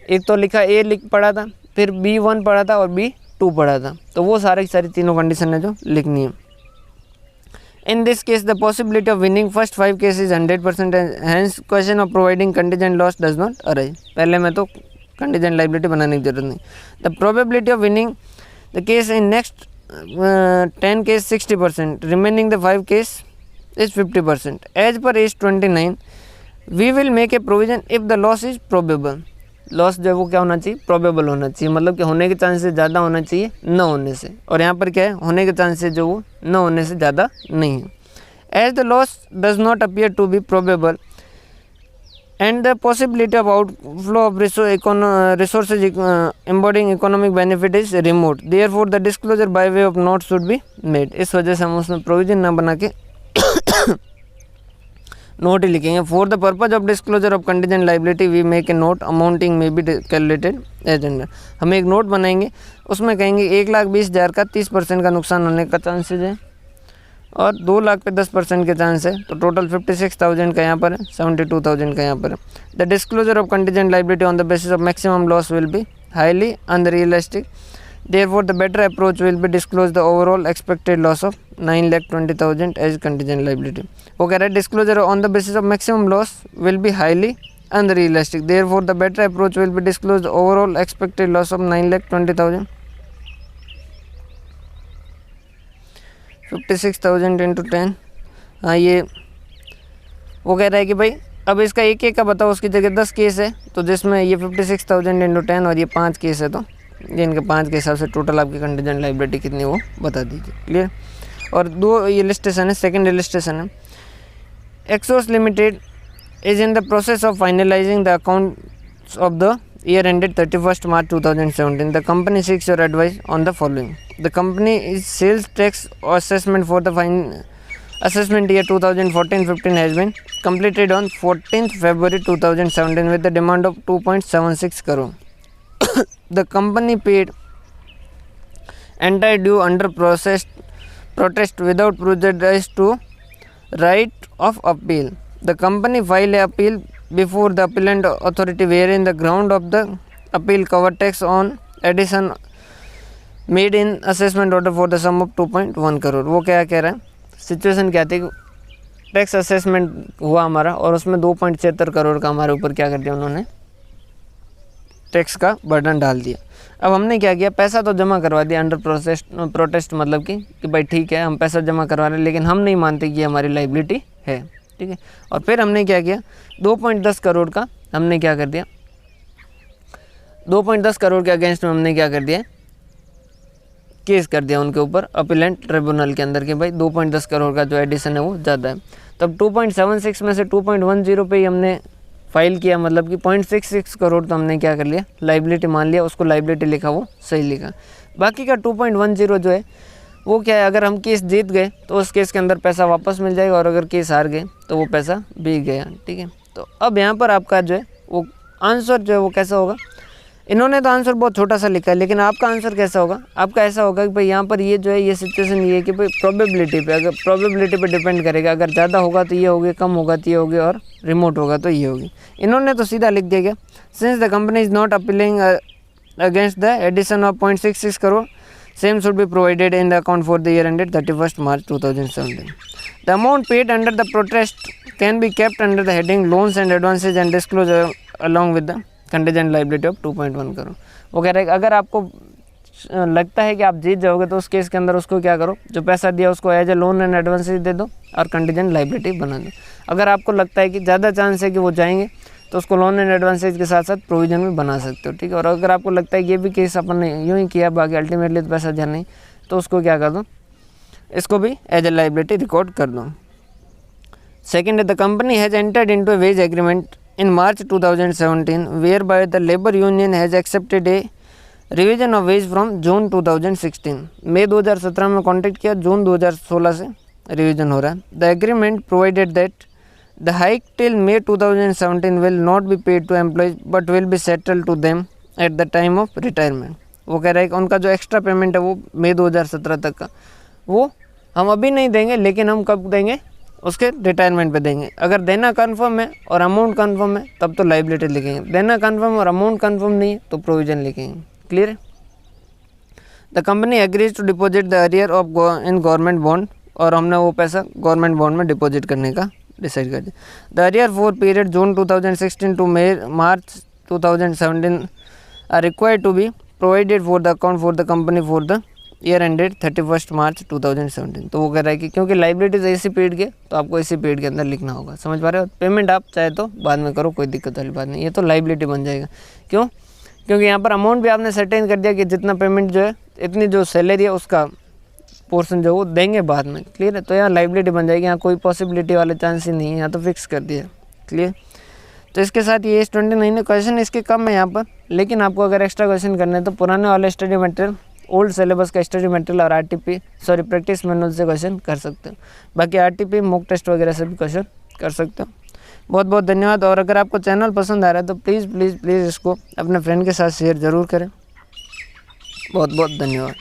एक तो लिखा ए लिख पढ़ा था, फिर B1 पढ़ा था और B2 पढ़ा था, तो वो सारी तीनों कंडीशन है जो लिखनी है। In this case, the possibility of winning first 5 cases is 100%, and hence question of providing contingent loss does not arise. पहले में तो contingent liability बनाने की जरूरत नहीं। The probability of winning the case in next 10 case 60%, remaining the 5 case is 50%. As per age 29, we will make a provision if the loss is probable. Loss जो है वो क्या होना चाहिए, प्रोबेबल होना चाहिए, मतलब कि होने के चांसेस ज़्यादा होना चाहिए न होने से, और यहाँ पर क्या है होने के चांसेस जो वो न होने से ज़्यादा नहीं है। As the loss does not appear to be probable and the possibility of outflow of resources embodying economic benefit is remote, therefore the disclosure by way of note should be made. इस वजह से हम उसमें provision ना बना के note ही लिखेंगे। For the purpose of disclosure of contingent liability we make a note amounting may be calculated as under. हम एक नोट बनाएंगे, उसमें कहेंगे 1,20,000 का 30% का नुकसान होने का चांसेज है और 2 लाख पे 10% के चांस है, तो टोटल 56,000 का यहाँ पर है, 72,000 का यहाँ पर है। The disclosure of contingent liability on the basis of maximum loss will be highly unrealistic, therefore the better approach will be disclose the overall expected loss of 9,20,000 as contingent liability. वो कह रहा है disclosure on the basis of maximum loss will be highly unrealistic, therefore the better approach will be disclose the overall expected loss of 9,20,000, 56,000 into 10। हाँ, ये वो कह रहा है कि भाई अब इसका एक का बताओ, उसकी जगह 10 केस है, तो जिसमें ये 56,000 into 10 और ये 5 केस है, तो ये इनके 5 के हिसाब से टोटल आपकी कंटीजेंट लायबिलिटी कितनी वो बता दीजिए। क्लियर। और 2 इलस्ट्रेशन है। सेकंड इलस्ट्रेशन है, Exos limited is in the process of finalising the accounts of the year ended 31 March 2017। The company seeks your advice on the following. The company is sales tax assessment for the assessment year 2014-15 has been completed on 14th February 2017 with the demand of 2.76 crore. The company paid entire due under protest without prejudice to right of appeal. The company filed an appeal before the appellant authority wherein the ground of the appeal cover tax on addition made in assessment order for the sum of 2.1 crore. वो क्या कह रहा है, situation क्या थी, tax assessment हुआ हमारा और उसमें 2.76 करोड़ का हमारे ऊपर क्या कर दिया उन्होंने, टैक्स का बर्डन डाल दिया। अब हमने क्या किया, पैसा तो जमा करवा दिया अंडर प्रोटेस्ट, मतलब कि भाई ठीक है हम पैसा जमा करवा रहे हैं लेकिन हम नहीं मानते कि हमारी लायबिलिटी है, ठीक है। और फिर हमने क्या किया, 2.10 करोड़ का हमने क्या कर दिया, 2.10 करोड़ के अगेंस्ट में हमने क्या कर दिया, केस कर दिया उनके ऊपर अपीलेंट ट्रिब्यूनल के अंदर कि भाई 2.10 करोड़ का जो एडिशन है वो ज़्यादा है। तब 2.76 में से 2.10 पे ही हमने फाइल किया, मतलब कि 0.66 करोड़ तो हमने क्या कर लिया, लाइबिलिटी मान लिया, उसको लाइबिलिटी लिखा वो सही लिखा। बाकी का 2.10 जो है वो क्या है, अगर हम केस जीत गए तो उस केस के अंदर पैसा वापस मिल जाएगा, और अगर केस हार गए तो वो पैसा बिक गया। ठीक है, तो अब यहाँ पर आपका जो है वो आंसर जो है वो कैसा होगा, इन्होंने तो आंसर बहुत छोटा सा लिखा है, लेकिन आपका आंसर कैसा होगा, आपका ऐसा होगा कि भाई यहाँ पर ये जो है ये सिचुएशन ये है कि भाई प्रोबेबिलिटी पे, अगर प्रोबेबिलिटी पे डिपेंड करेगा, अगर ज़्यादा होगा तो ये होगी, कम होगा तो ये होगी, और रिमोट होगा तो ये होगी। इन्होंने तो सीधा लिख दिया गया, since the company is not appealing against the addition of 0.66 crore, same should be provided in the account for the year ended 31st March 2017. The amount paid under the protest can be kept under the heading loans and advances and disclosed along with the contingent liability of 2.1 crore. वो कह रहे हैं अगर आपको लगता है कि आप जीत जाओगे तो उस केस के अंदर उसको क्या करो, जो पैसा दिया उसको as a loan and advances दे दो और कंटीजेंट लाइबिलिटी बना दो। अगर आपको लगता है कि ज़्यादा चांस है कि वो जाएंगे तो उसको लोन एंड एडवांसेज के साथ साथ प्रोविजन भी बना सकते हो। ठीक है, और अगर आपको लगता है कि ये भी केस अपन ने यूँ ही किया, बाकी अल्टीमेटली तो पैसा जाना नहीं, तो उसको क्या कर दो, इसको भी एज ए लाइबिलिटी रिकॉर्ड कर दो। Second, the company has entered into a wage agreement in March 2017 whereby the labour union has accepted a revision of wage from June 2016। मई 2017 में कॉन्टेक्ट किया, जून 2016 से रिवीजन हो रहा है। The agreement provided that the hike till May 2017 will not be paid to employees but will be settled to them at the time of retirement। वो कह रहा है कि उनका जो एक्स्ट्रा पेमेंट है वो मई 2017 तक का वो हम अभी नहीं देंगे, लेकिन हम कब देंगे, उसके रिटायरमेंट पे देंगे। अगर देना कन्फर्म है और अमाउंट कन्फर्म है तब तो लाइबिलिटी लिखेंगे, देना कन्फर्म और अमाउंट कन्फर्म नहीं है तो प्रोविजन लिखेंगे। क्लियर है। The company agrees to deposit the arrear of in government bond, और हमने वो पैसा गवर्नमेंट बॉन्ड में डिपॉजिट करने का डिसाइड कर दिया। The arrear for period June 2016 to March 2017 are required to be provided for the account for the company for the year ended 31 March 2017। तो वो कह रहा है कि क्योंकि लाइबिलिटीज ऐसी पीरियड के तो आपको इसी पीरियड के अंदर लिखना होगा। समझ पा रहे हो। पेमेंट आप चाहे तो बाद में करो, कोई दिक्कत वाली बात नहीं, ये तो लाइबिलिटी बन जाएगा। क्यों? क्योंकि यहाँ पर अमाउंट भी आपने सर्टेन कर दिया कि जितना पेमेंट जो है, इतनी जो सैलरी है उसका पोर्शन जो वो देंगे बाद में। क्लियर है। तो यहाँ लाइबिलिटी बन जाएगी, यहाँ कोई पॉसिबिलिटी वाले चांस ही नहीं है, यहाँ तो फिक्स कर दिया। क्लियर। तो इसके साथ ये 29 क्वेश्चन इसके कम है यहाँ पर, लेकिन आपको अगर एक्स्ट्रा क्वेश्चन करने हैं तो पुराने वाले स्टडी मटेरियल, ओल्ड सिलेबस का स्टडी मटेरियल और प्रैक्टिस मैनुअल से क्वेश्चन कर सकते हो। बाकी RTP मॉक टेस्ट वगैरह से भी क्वेश्चन कर सकते हो। बहुत बहुत धन्यवाद। और अगर आपको चैनल पसंद आ रहा है तो प्लीज़ इसको अपने फ्रेंड के साथ शेयर ज़रूर करें। बहुत बहुत धन्यवाद।